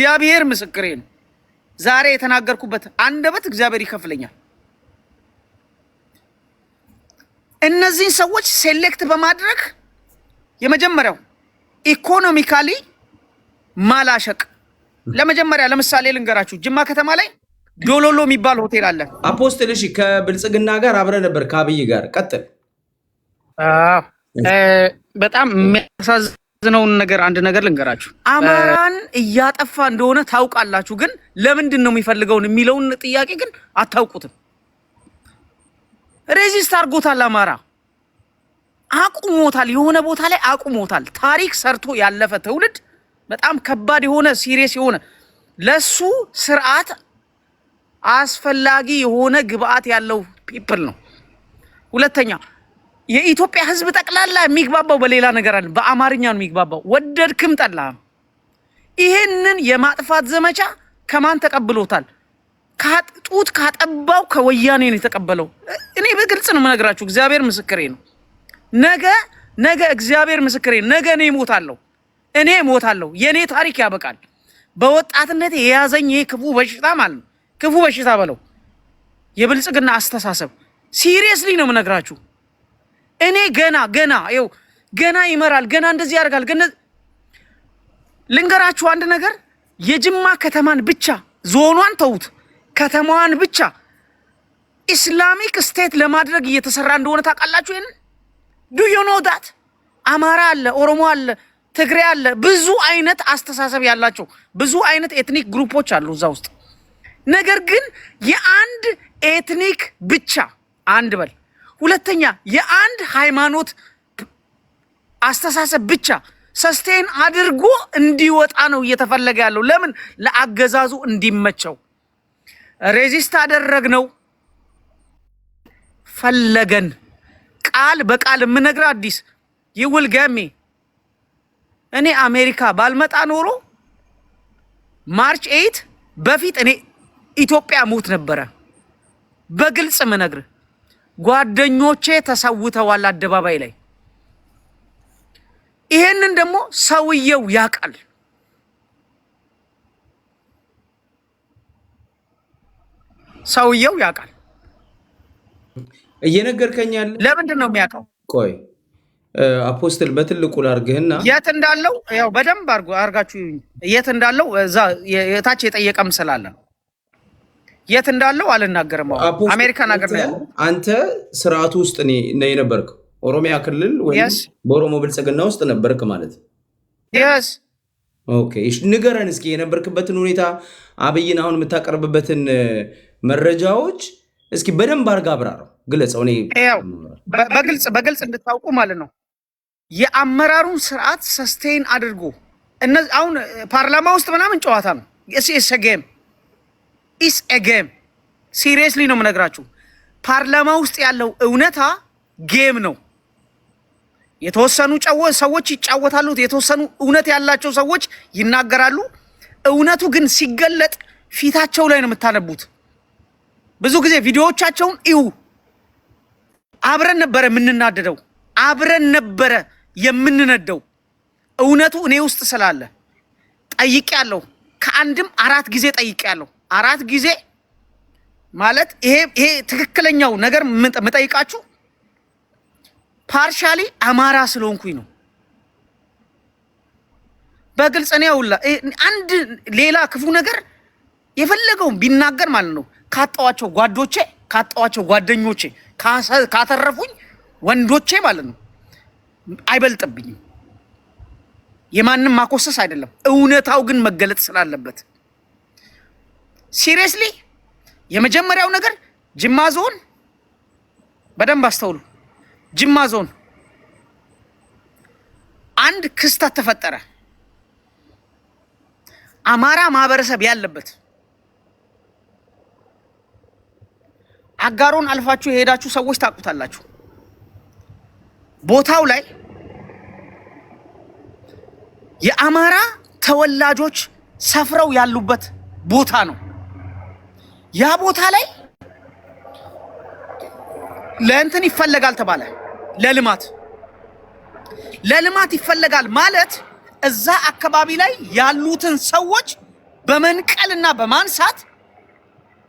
እግዚአብሔር ምስክሬ ነው። ዛሬ የተናገርኩበት አንደበት እግዚአብሔር ይከፍለኛል። እነዚህን ሰዎች ሴሌክት በማድረግ የመጀመሪያው ኢኮኖሚካሊ ማላሸቅ። ለመጀመሪያ ለምሳሌ ልንገራችሁ፣ ጅማ ከተማ ላይ ዶሎሎ የሚባል ሆቴል አለ። አፖስትል እሺ፣ ከብልጽግና ጋር አብረ ነበር ከአብይ ጋር ቀጥል። በጣም የሚያሳዝነውን ነገር አንድ ነገር ልንገራችሁ። አማራን እያጠፋ እንደሆነ ታውቃላችሁ፣ ግን ለምንድን ነው የሚፈልገውን የሚለውን ጥያቄ ግን አታውቁትም። ሬዚስት አድርጎታል። አማራ አቁሞታል። የሆነ ቦታ ላይ አቁሞታል። ታሪክ ሰርቶ ያለፈ ትውልድ በጣም ከባድ የሆነ ሲሪየስ የሆነ ለሱ ስርዓት አስፈላጊ የሆነ ግብአት ያለው ፒፕል ነው። ሁለተኛ የኢትዮጵያ ሕዝብ ጠቅላላ የሚግባባው በሌላ ነገር አለ፣ በአማርኛ ነው የሚግባባው። ወደድክም ጠላህም ይሄንን የማጥፋት ዘመቻ ከማን ተቀብሎታል? ጡት ካጠባው ከወያኔ ነው የተቀበለው። እኔ በግልጽ ነው የምነግራችሁ፣ እግዚአብሔር ምስክሬ ነው። ነገ እግዚአብሔር ምስክሬ፣ ነገ እኔ እሞታለሁ። የኔ ታሪክ ያበቃል። በወጣትነት የያዘኝ ይሄ ክፉ በሽታ ማለት ነው። ክፉ በሽታ በለው የብልጽግና አስተሳሰብ። ሲሪየስሊ ነው የምነግራችሁ። እኔ ገና ይመራል፣ ገና እንደዚህ ያደርጋል። ግን ልንገራችሁ አንድ ነገር፣ የጅማ ከተማን ብቻ ዞኗን ተውት፣ ከተማዋን ብቻ ኢስላሚክ ስቴት ለማድረግ እየተሰራ እንደሆነ ታውቃላችሁ። ይሄን ዱ ዩ ኖ ዳት? አማራ አለ፣ ኦሮሞ አለ፣ ትግሬ አለ፣ ብዙ አይነት አስተሳሰብ ያላቸው ብዙ አይነት ኤትኒክ ግሩፖች አሉ እዛ ውስጥ። ነገር ግን የአንድ ኤትኒክ ብቻ አንድ በል፣ ሁለተኛ የአንድ ሃይማኖት አስተሳሰብ ብቻ ሰስቴን አድርጎ እንዲወጣ ነው እየተፈለገ ያለው። ለምን? ለአገዛዙ እንዲመቸው። ሬዚስት አደረግነው፣ ፈለገን። ቃል በቃል የምነግር አዲስ ይውል ገሜ እኔ አሜሪካ ባልመጣ ኖሮ ማርች 8 በፊት እኔ ኢትዮጵያ ሞት ነበረ። በግልጽ ምነግር ጓደኞቼ ተሰውተዋል አደባባይ ላይ። ይሄንን ደግሞ ሰውየው ያውቃል። ሰውየው ያውቃል። እየነገርከኛል። ለምንድን ነው የሚያውቀው? ቆይ አፖስትል በትልቁ ላርግህና የት እንዳለው ያው በደንብ አርጋችሁ የት እንዳለው እዛ የታች የጠየቀም ስላለ የት እንዳለው አልናገርም። አሜሪካን ሀገር ነው ያለው። አንተ ስርዓቱ ውስጥ ነው የነበርከው? ኦሮሚያ ክልል ወይስ በኦሮሞ ብልጽግና ውስጥ ነበርክ ማለት? yes ኦኬ። እሺ ንገረን እስኪ የነበርክበትን ሁኔታ፣ አብይን አሁን የምታቀርብበትን መረጃዎች እስኪ በደንብ አርጋ አብራራው፣ ግለጸው። እኔ በግልጽ እንድታውቁ ማለት ነው። የአመራሩን ስርዓት ሰስቴን አድርጎ እነዚህ አሁን ፓርላማ ውስጥ ምናምን ጨዋታ ነው። ኢስ ኤ ጌም ሲሪየስሊ ነው የምነግራችሁ። ፓርላማ ውስጥ ያለው እውነታ ጌም ነው። የተወሰኑ ሰዎች ይጫወታሉ፣ የተወሰኑ እውነት ያላቸው ሰዎች ይናገራሉ። እውነቱ ግን ሲገለጥ ፊታቸው ላይ ነው የምታነቡት። ብዙ ጊዜ ቪዲዮዎቻቸውን እዩ። አብረን ነበረ የምንናደደው፣ አብረን ነበረ የምንነደው። እውነቱ እኔ ውስጥ ስላለ ጠይቄያለሁ። ከአንድም 4 ጊዜ ጠይቄያለሁ። 4 ጊዜ ማለት ይሄ ትክክለኛው ነገር የምጠይቃችሁ ፓርሻሊ አማራ ስለሆንኩኝ ነው። በግልጽ ነው ያውላ። አንድ ሌላ ክፉ ነገር የፈለገውን ቢናገር ማለት ነው ካጣዋቸው ጓዶቼ፣ ካጣዋቸው ጓደኞቼ፣ ካተረፉኝ ወንዶቼ ማለት ነው አይበልጥብኝም። የማንም ማኮሰስ አይደለም። እውነታው ግን መገለጥ ስላለበት ሲሪየስሊ የመጀመሪያው ነገር ጅማ ዞን በደንብ አስተውሉ። ጅማ ዞን አንድ ክስተት ተፈጠረ። አማራ ማህበረሰብ ያለበት አጋሮን አልፋችሁ የሄዳችሁ ሰዎች ታውቁታላችሁ። ቦታው ላይ የአማራ ተወላጆች ሰፍረው ያሉበት ቦታ ነው። ያ ቦታ ላይ ለእንትን ይፈለጋል ተባለ። ለልማት ይፈለጋል ማለት እዛ አካባቢ ላይ ያሉትን ሰዎች በመንቀልና በማንሳት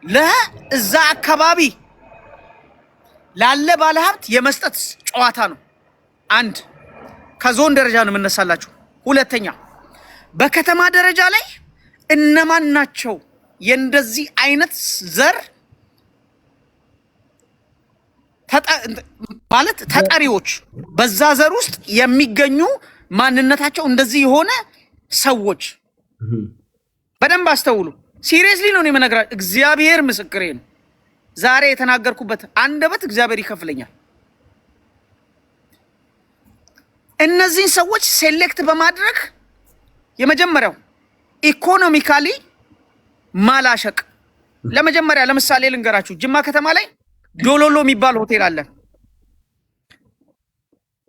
ለዛ አካባቢ ላለ ባለሀብት የመስጠት ጨዋታ ነው። አንድ ከዞን ደረጃ ነው የምነሳላችሁ። ሁለተኛ በከተማ ደረጃ ላይ እነማን ናቸው የእንደዚህ አይነት ዘር ማለት ተጠሪዎች፣ በዛ ዘር ውስጥ የሚገኙ ማንነታቸው እንደዚህ የሆነ ሰዎች በደንብ አስተውሉ። ሲሪየስሊ ነው የምነግራችሁ። እግዚአብሔር ምስክሬ ነው። ዛሬ የተናገርኩበት አንደበት እግዚአብሔር ይከፍለኛል። እነዚህን ሰዎች ሴሌክት በማድረግ የመጀመሪያው ኢኮኖሚካሊ ማላሸቅ። ለመጀመሪያ ለምሳሌ ልንገራችሁ። ጅማ ከተማ ላይ ዶሎሎ የሚባል ሆቴል አለ።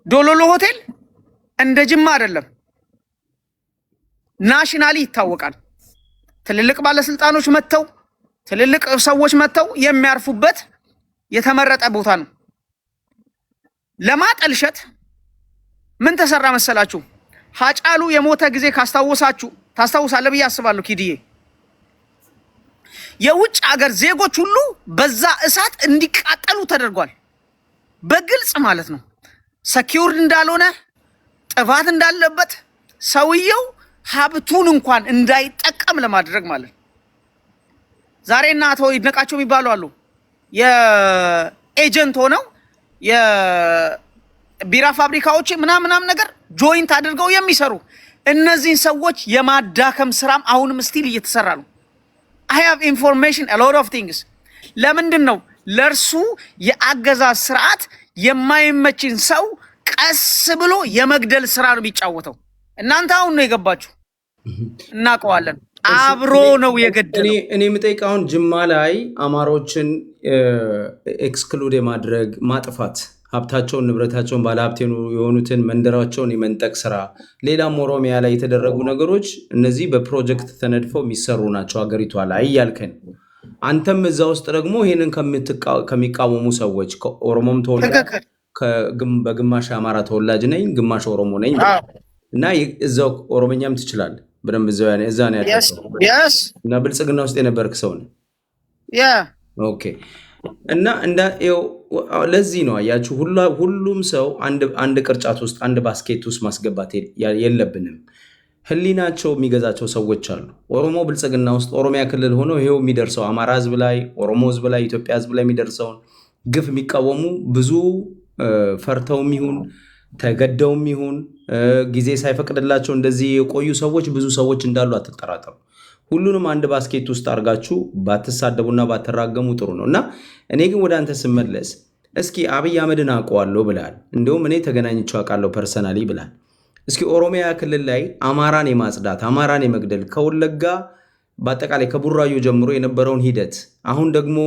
ዶሎሎ ሆቴል እንደ ጅማ አይደለም፣ ናሽናሊ ይታወቃል። ትልልቅ ባለስልጣኖች መጥተው ትልልቅ ሰዎች መጥተው የሚያርፉበት የተመረጠ ቦታ ነው። ለማጠልሸት ምን ተሰራ መሰላችሁ? ሀጫሉ የሞተ ጊዜ ካስታወሳችሁ ታስታውሳለህ ብዬ አስባለሁ ኪድዬ። የውጭ ሀገር ዜጎች ሁሉ በዛ እሳት እንዲቃጠሉ ተደርጓል። በግልጽ ማለት ነው። ሰኪውርድ እንዳልሆነ ጥፋት እንዳለበት ሰውየው ሀብቱን እንኳን እንዳይጠቀም ለማድረግ ማለት ነው። ዛሬና አቶ ይድነቃቸው የሚባሉ አሉ። የኤጀንት ሆነው የቢራ ፋብሪካዎች ምናምን ነገር ጆይንት አድርገው የሚሰሩ እነዚህን ሰዎች የማዳከም ስራም አሁንም ስቲል እየተሰራ ነው። I have information a lot of things። ለምንድን ነው ለእርሱ የአገዛዝ ስርዓት የማይመችን ሰው ቀስ ብሎ የመግደል ስራ ነው የሚጫወተው? እናንተ አሁን ነው የገባችሁ፣ እናውቀዋለን። አብሮ ነው የገደለው። እኔ የምጠይቀው አሁን ጅማ ላይ አማሮችን ኤክስክሉድ የማድረግ ማጥፋት፣ ሀብታቸውን ንብረታቸውን ባለሀብት የሆኑትን መንደራቸውን የመንጠቅ ስራ፣ ሌላም ኦሮሚያ ላይ የተደረጉ ነገሮች እነዚህ በፕሮጀክት ተነድፈው የሚሰሩ ናቸው ሀገሪቷ ላይ እያልከን፣ አንተም እዛ ውስጥ ደግሞ ይህንን ከሚቃወሙ ሰዎች ከኦሮሞም ተወላጅ በግማሽ አማራ ተወላጅ ነኝ ግማሽ ኦሮሞ ነኝ እና እዛው ኦሮሞኛም ትችላለህ በደንብ እዛ ነው ያለው እና ብልጽግና ውስጥ የነበርክ ሰው ነው። ኦኬ። እና ለዚህ ነው አያችሁ ሁሉም ሰው አንድ ቅርጫት ውስጥ አንድ ባስኬት ውስጥ ማስገባት የለብንም። ህሊናቸው የሚገዛቸው ሰዎች አሉ። ኦሮሞ ብልጽግና ውስጥ ኦሮሚያ ክልል ሆኖ ይሄው የሚደርሰው አማራ ህዝብ ላይ፣ ኦሮሞ ህዝብ ላይ፣ ኢትዮጵያ ህዝብ ላይ የሚደርሰውን ግፍ የሚቃወሙ ብዙ ፈርተውም ይሁን ተገደውም ይሁን ጊዜ ሳይፈቅድላቸው እንደዚህ የቆዩ ሰዎች ብዙ ሰዎች እንዳሉ አትጠራጠሩ። ሁሉንም አንድ ባስኬት ውስጥ አድርጋችሁ ባትሳደቡና ባትራገሙ ጥሩ ነው። እና እኔ ግን ወደ አንተ ስመለስ እስኪ አብይ አህመድን አውቀዋለሁ ብላል፣ እንዲሁም እኔ ተገናኝቼው አውቃለሁ ፐርሰናሊ ብላል። እስኪ ኦሮሚያ ክልል ላይ አማራን የማጽዳት አማራን የመግደል ከወለጋ በአጠቃላይ ከቡራዩ ጀምሮ የነበረውን ሂደት አሁን ደግሞ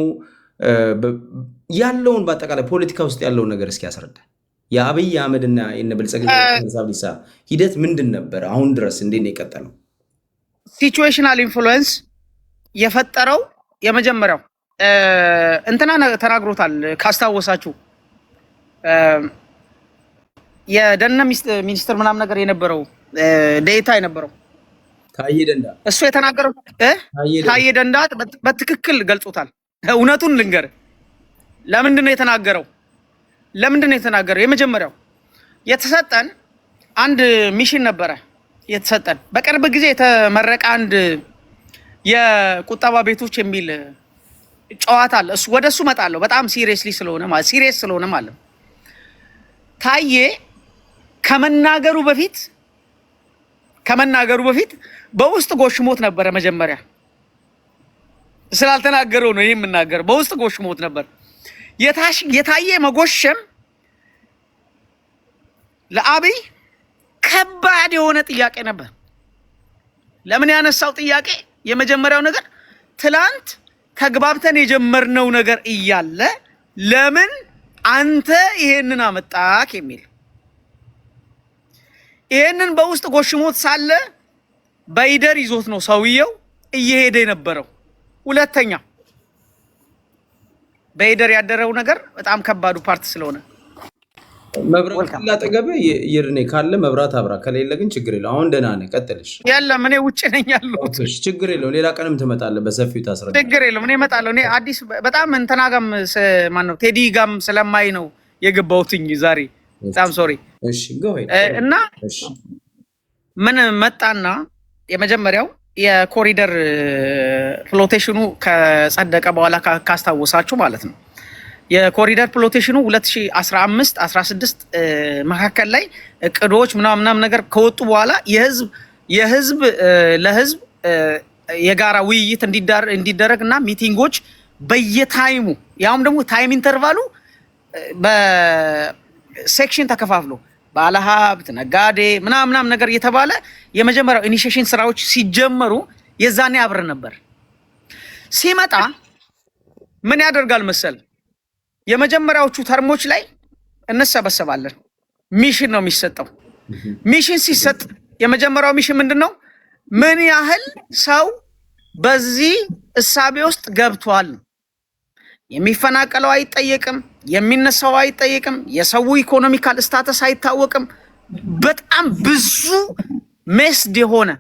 ያለውን በአጠቃላይ ፖለቲካ ውስጥ ያለውን ነገር እስኪ ያስረዳ። የአብይ አህመድና የብልጽግና ሂደት ምንድን ነበር? አሁን ድረስ እንዴት ነው የቀጠለው? ሲቹዌሽናል ኢንፍሉዌንስ የፈጠረው የመጀመሪያው እንትና ተናግሮታል ካስታወሳችሁ፣ የደህንነት ሚኒስትር ምናምን ነገር የነበረው ዴታ የነበረው ታዬ ደንዳ እሱ የተናገረው ታዬ ደንዳ በትክክል ገልጾታል። እውነቱን ልንገር፣ ለምንድን ነው የተናገረው? የመጀመሪያው የተሰጠን አንድ ሚሽን ነበረ የተሰጠን። በቅርብ ጊዜ የተመረቀ አንድ የቁጠባ ቤቶች የሚል ጨዋታ አለ። ወደ እሱ እመጣለሁ። በጣም ሲሪየስ ስለሆነ ማለት ታዬ ከመናገሩ በፊት በውስጥ ጎሽሞት ነበረ። መጀመሪያ ስላልተናገረው ነው ይሄ የምናገረው። በውስጥ ጎሽሞት ነበር። የታዬ መጎሸም ለአብይ ከባድ የሆነ ጥያቄ ነበር። ለምን ያነሳው ጥያቄ? የመጀመሪያው ነገር ትላንት ተግባብተን የጀመርነው ነገር እያለ ለምን አንተ ይሄንን አመጣክ የሚል። ይሄንን በውስጥ ጎሽሞት ሳለ በይደር ይዞት ነው ሰውየው እየሄደ የነበረው። ሁለተኛ በይደር ያደረው ነገር በጣም ከባዱ ፓርት ስለሆነ መብራት ላጠገበ ይርኔ ካለ መብራት አብራ፣ ከሌለ ግን ችግር የለው። አሁን ደህና ነህ፣ ቀጥልሽ። የለም እኔ ውጭ ነኝ ያለሁት። ችግር የለው፣ ሌላ ቀንም ትመጣለህ፣ በሰፊው ታስረዳለህ። ችግር የለውም፣ እኔ እመጣለሁ። እኔ አዲስ በጣም እንትና ጋም ማነው ቴዲ ጋም ስለማይ ነው የገባሁትኝ ዛሬ። በጣም ሶሪ። እሺ ጎይ እና ምን መጣና የመጀመሪያው የኮሪደር ፍሎቴሽኑ ከጸደቀ በኋላ ካስታወሳችሁ ማለት ነው የኮሪደር ፕሎቴሽኑ 2015 16 መካከል ላይ እቅዶች ምናምን ነገር ከወጡ በኋላ የህዝብ ለህዝብ የጋራ ውይይት እንዲደረግ እና ሚቲንጎች በየታይሙ ያውም ደግሞ ታይም ኢንተርቫሉ በሴክሽን ተከፋፍሎ ባለሀብት፣ ነጋዴ ምናምን ነገር እየተባለ የመጀመሪያው ኢኒሺዬሽን ስራዎች ሲጀመሩ የዛኔ አብረን ነበር። ሲመጣ ምን ያደርጋል መሰል የመጀመሪያዎቹ ተርሞች ላይ እንሰበሰባለን። ሚሽን ነው የሚሰጠው። ሚሽን ሲሰጥ የመጀመሪያው ሚሽን ምንድነው? ምን ያህል ሰው በዚህ እሳቤ ውስጥ ገብቷል። የሚፈናቀለው አይጠየቅም፣ የሚነሳው አይጠየቅም፣ የሰው ኢኮኖሚካል ስታተስ አይታወቅም። በጣም ብዙ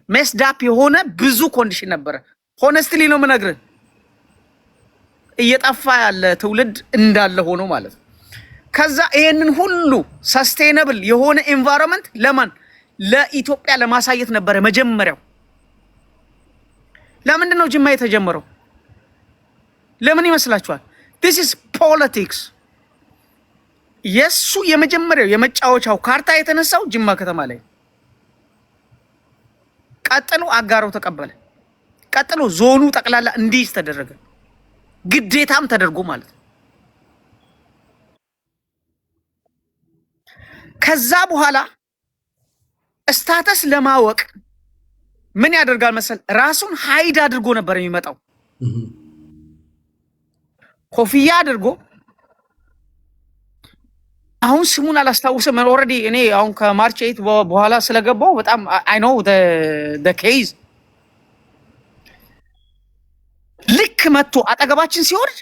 ሜስዳፕ የሆነ ብዙ ኮንዲሽን ነበረ። ሆነስትሊ ነው የምነግርህ። እየጠፋ ያለ ትውልድ እንዳለ ሆኖ ማለት ነው። ከዛ ይሄንን ሁሉ ሰስቴነብል የሆነ ኤንቫይሮንመንት ለማን ለኢትዮጵያ ለማሳየት ነበረ መጀመሪያው። ለምንድን ነው ጅማ የተጀመረው? ለምን ይመስላችኋል? this is politics። የሱ የመጀመሪያው የመጫወቻው ካርታ የተነሳው ጅማ ከተማ ላይ፣ ቀጥሎ አጋሮ ተቀበለ፣ ቀጥሎ ዞኑ ጠቅላላ እንዲይዝ ተደረገ። ግዴታም ተደርጎ ማለት ነው። ከዛ በኋላ ስታተስ ለማወቅ ምን ያደርጋል መሰል ራሱን ሃይድ አድርጎ ነበር የሚመጣው። ኮፍያ አድርጎ አሁን ስሙን አላስታውስም። ኦልሬዲ እኔ አሁን ከማርች 8 በኋላ ስለገባው በጣም አይ ኖ the case ልክ መጥቶ አጠገባችን ሲወርድ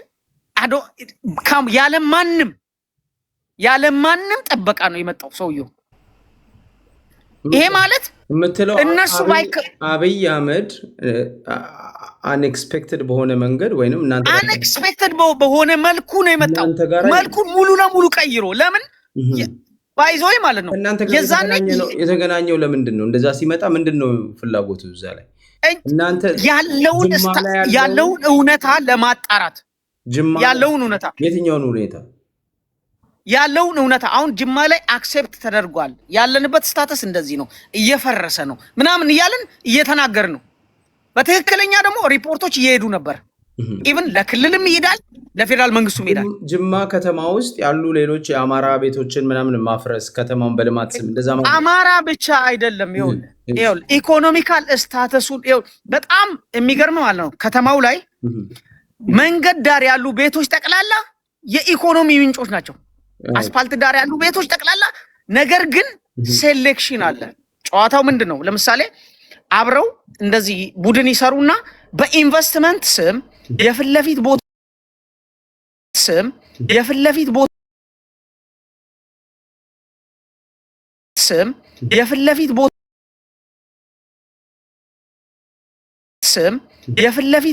ያለማንም ጠበቃ ነው የመጣው ሰውየው። ይሄ ማለት የምትለው እነሱ አብይ አህመድ አንኤክስፔክትድ በሆነ መንገድ ወይንም እናንተ አንኤክስፔክትድ በሆነ መልኩ ነው የመጣው። መልኩን ሙሉ ለሙሉ ቀይሮ ለምን ባይዞይ ማለት ነው የተገናኘው ለምንድን ነው እንደዛ ሲመጣ ምንድን ነው ፍላጎቱ እዛ ላይ እናንተ ያለውን እውነታ ለማጣራት ያለውን እውነታ የትኛውን ሁኔታ ያለውን እውነታ አሁን ጅማ ላይ አክሴፕት ተደርጓል፣ ያለንበት ስታተስ እንደዚህ ነው፣ እየፈረሰ ነው ምናምን እያልን እየተናገር ነው። በትክክለኛ ደግሞ ሪፖርቶች እየሄዱ ነበር። ኢቭን ለክልልም ይሄዳል፣ ለፌደራል መንግስቱም ይሄዳል። ጅማ ከተማ ውስጥ ያሉ ሌሎች የአማራ ቤቶችን ምናምን ማፍረስ ከተማውን በልማት ስም እንደዛ አማራ ብቻ አይደለም። ይኸውልህ ኢኮኖሚካል ስታተሱን በጣም የሚገርም ማለት ነው። ከተማው ላይ መንገድ ዳር ያሉ ቤቶች ጠቅላላ የኢኮኖሚ ምንጮች ናቸው። አስፋልት ዳር ያሉ ቤቶች ጠቅላላ። ነገር ግን ሴሌክሽን አለ። ጨዋታው ምንድን ነው? ለምሳሌ አብረው እንደዚህ ቡድን ይሰሩና በኢንቨስትመንት ስም የፊት ለፊት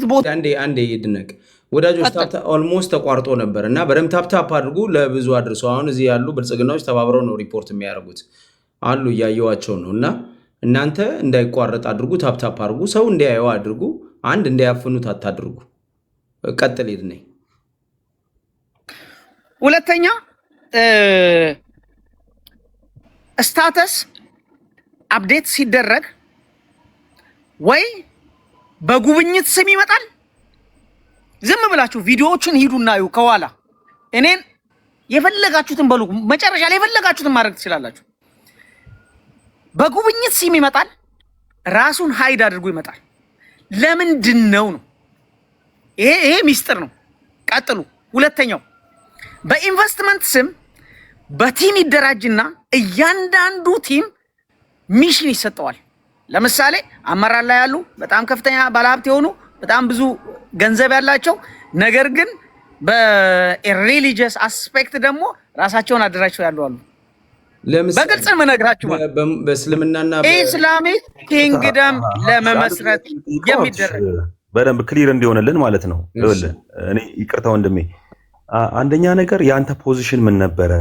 ቦታ አንዴ ይድነቅ ወዳጆች ኦልሞስት ተቋርጦ ነበር እና በደምብ ታፕታፕ አድርጉ፣ ለብዙ አድርሶ። አሁን እዚህ ያሉ ብልጽግናዎች ተባብረው ነው ሪፖርት የሚያደርጉት አሉ፣ እያየዋቸው ነው። እና እናንተ እንዳይቋረጥ አድርጉ፣ ታፕታፕ አድርጉ፣ ሰው እንዲያየው አድርጉ፣ አንድ እንዳያፍኑት አታድርጉ። ቀጥል ይድነኝ። ሁለተኛ ስታተስ አፕዴት ሲደረግ ወይ በጉብኝት ስም ይመጣል። ዝም ብላችሁ ቪዲዮዎችን ሂዱና እዩ ከኋላ። እኔን የፈለጋችሁትን በሉ፣ መጨረሻ ላይ የፈለጋችሁትን ማድረግ ትችላላችሁ። በጉብኝት ስም ይመጣል፣ ራሱን ሃይድ አድርጎ ይመጣል። ለምንድን ነው? ይሄ ሚስጥር ነው። ቀጥሉ። ሁለተኛው በኢንቨስትመንት ስም በቲም ይደራጅና እያንዳንዱ ቲም ሚሽን ይሰጠዋል። ለምሳሌ አመራር ላይ ያሉ በጣም ከፍተኛ ባለሀብት የሆኑ በጣም ብዙ ገንዘብ ያላቸው ነገር ግን በሪሊጂየስ አስፔክት ደግሞ ራሳቸውን አደራጅተው ያሉ አሉ። በግልጽ ምነግራችሁ ማለት በእስልምናና ኢስላሚክ ኪንግደም ለመመስረት የሚደረግ በደንብ ክሊር እንዲሆንልን ማለት ነው። እኔ ይቅርታ ወንድሜ፣ አንደኛ ነገር የአንተ ፖዚሽን ምን ነበረ?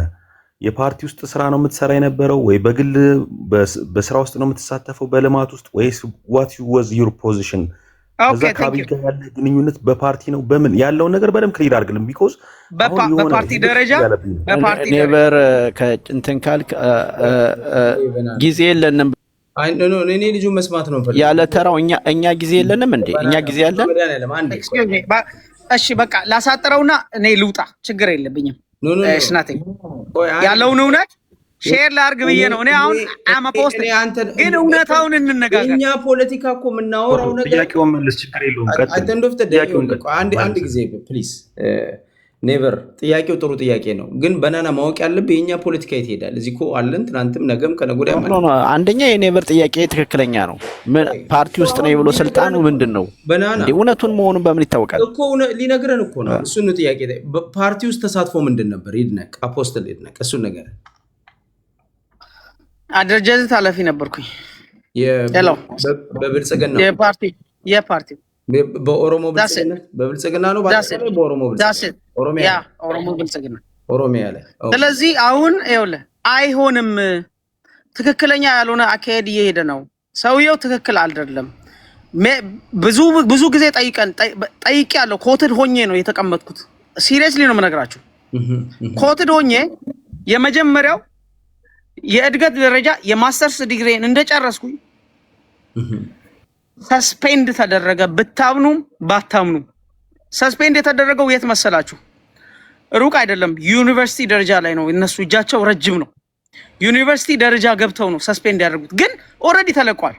የፓርቲ ውስጥ ስራ ነው የምትሰራ የነበረው ወይ በግል በስራ ውስጥ ነው የምትሳተፈው በልማት ውስጥ ወይስ what was your position? ከዛ ከአብይ ጋር ያለ ግንኙነት በፓርቲ ነው በምን ያለውን ነገር በደንብ ክሊር አድርግልን። ቢኮዝ በፓርቲ ደረጃ ኔቨር ከእንትን ካልክ ጊዜ የለንም። እኔ ልጁ መስማት ነው ፈልግ ያለ ተራው እኛ ጊዜ የለንም እንዴ? እኛ ጊዜ ያለን። እሺ በቃ ላሳጥረውና እኔ ልውጣ፣ ችግር የለብኝም። ስናቴ ያለውን እውነት ሼር ላርግ ብዬ ነው። እኔ አሁን ፖስት ግን እውነታውን እንነጋገር። እኛ ፖለቲካ እኮ የምናወራው ነገር ጥያቄውን መልስ፣ ችግር የለውም። አንድ ጊዜ ፕሊዝ ኔቨር። ጥያቄው ጥሩ ጥያቄ ነው፣ ግን በናና ማወቅ ያለብህ የእኛ ፖለቲካ የት ሄዳል? እዚህ እኮ አለን፣ ትናንትም ነገም ከነገ ወዲያ። አንደኛ የኔቨር ጥያቄ ትክክለኛ ነው። ፓርቲ ውስጥ ነው ብሎ ስልጣኑ ምንድን ነው? በናና እውነቱን መሆኑን በምን ይታወቃል እኮ? ሊነግረን እኮ ነው። እሱን ጥያቄ ፓርቲ ውስጥ ተሳትፎ ምንድን ነበር? ይድነቅ አፖስትል ይድነቅ፣ እሱን ነገር አደረጃጀት ኃላፊ ነበርኩኝ። በብልጽግና የፓርቲ በኦሮሞ በብልጽግና ነው በኦሮሞ ብልጽግና ኦሮሚያ ላይ። ስለዚህ አሁን ይኸውልህ አይሆንም፣ ትክክለኛ ያልሆነ አካሄድ እየሄደ ነው። ሰውየው ትክክል አይደለም። ብዙ ጊዜ ጠይቄያለሁ። ኮትድ ሆኜ ነው የተቀመጥኩት። ሲሪየስሊ ነው የምነግራችሁ። ኮትድ ሆኜ የመጀመሪያው የእድገት ደረጃ የማስተርስ ዲግሪን እንደጨረስኩኝ ሰስፔንድ ተደረገ። ብታምኑም ባታምኑም ሰስፔንድ የተደረገው የት መሰላችሁ? ሩቅ አይደለም፣ ዩኒቨርሲቲ ደረጃ ላይ ነው። እነሱ እጃቸው ረጅም ነው። ዩኒቨርሲቲ ደረጃ ገብተው ነው ሰስፔንድ ያደርጉት። ግን ኦልሬዲ ተለቋል።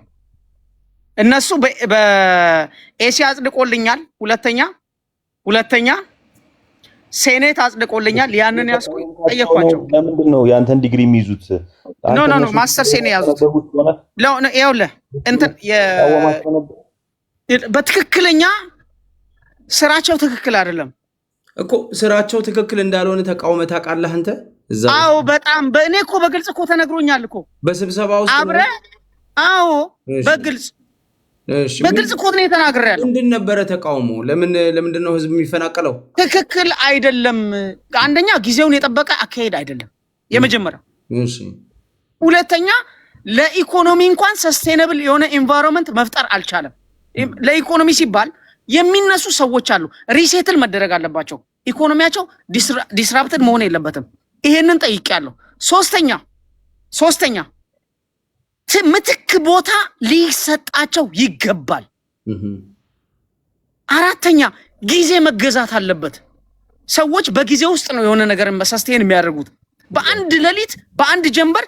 እነሱ በኤሲ አጽድቆልኛል። ሁለተኛ ሴኔት አጽድቆልኛል። ያንን ያስኩኝ ጠየኳቸው። ለምንድን ነው ያንተን ዲግሪ የሚይዙት? ኖ ማስተር ሴኔ ያዙት። ይኸውልህ እንትን በትክክለኛ ስራቸው ትክክል አይደለም እኮ። ስራቸው ትክክል እንዳልሆነ ተቃውመህ ታውቃለህ አንተ? አዎ በጣም በእኔ እኮ በግልጽ እኮ ተነግሮኛል እኮ በስብሰባ ውስጥ አብረህ። አዎ በግልጽ እኮ ነው የተናገረው። ምንድን ነበረ ተቃውሞ? ለምንድን ነው ህዝብ የሚፈናቀለው? ትክክል አይደለም። አንደኛ ጊዜውን የጠበቀ አካሄድ አይደለም የመጀመሪያው። ሁለተኛ ለኢኮኖሚ እንኳን ሰስቴነብል የሆነ ኤንቫይሮንመንት መፍጠር አልቻለም። ለኢኮኖሚ ሲባል የሚነሱ ሰዎች አሉ፣ ሪሴትል መደረግ አለባቸው። ኢኮኖሚያቸው ዲስራፕትድ መሆን የለበትም። ይሄንን ጠይቄያለሁ። ሶስተኛ ምትክ ቦታ ሊሰጣቸው ይገባል። አራተኛ ጊዜ መገዛት አለበት። ሰዎች በጊዜ ውስጥ ነው የሆነ ነገር ሰስቴን የሚያደርጉት። በአንድ ሌሊት በአንድ ጀንበር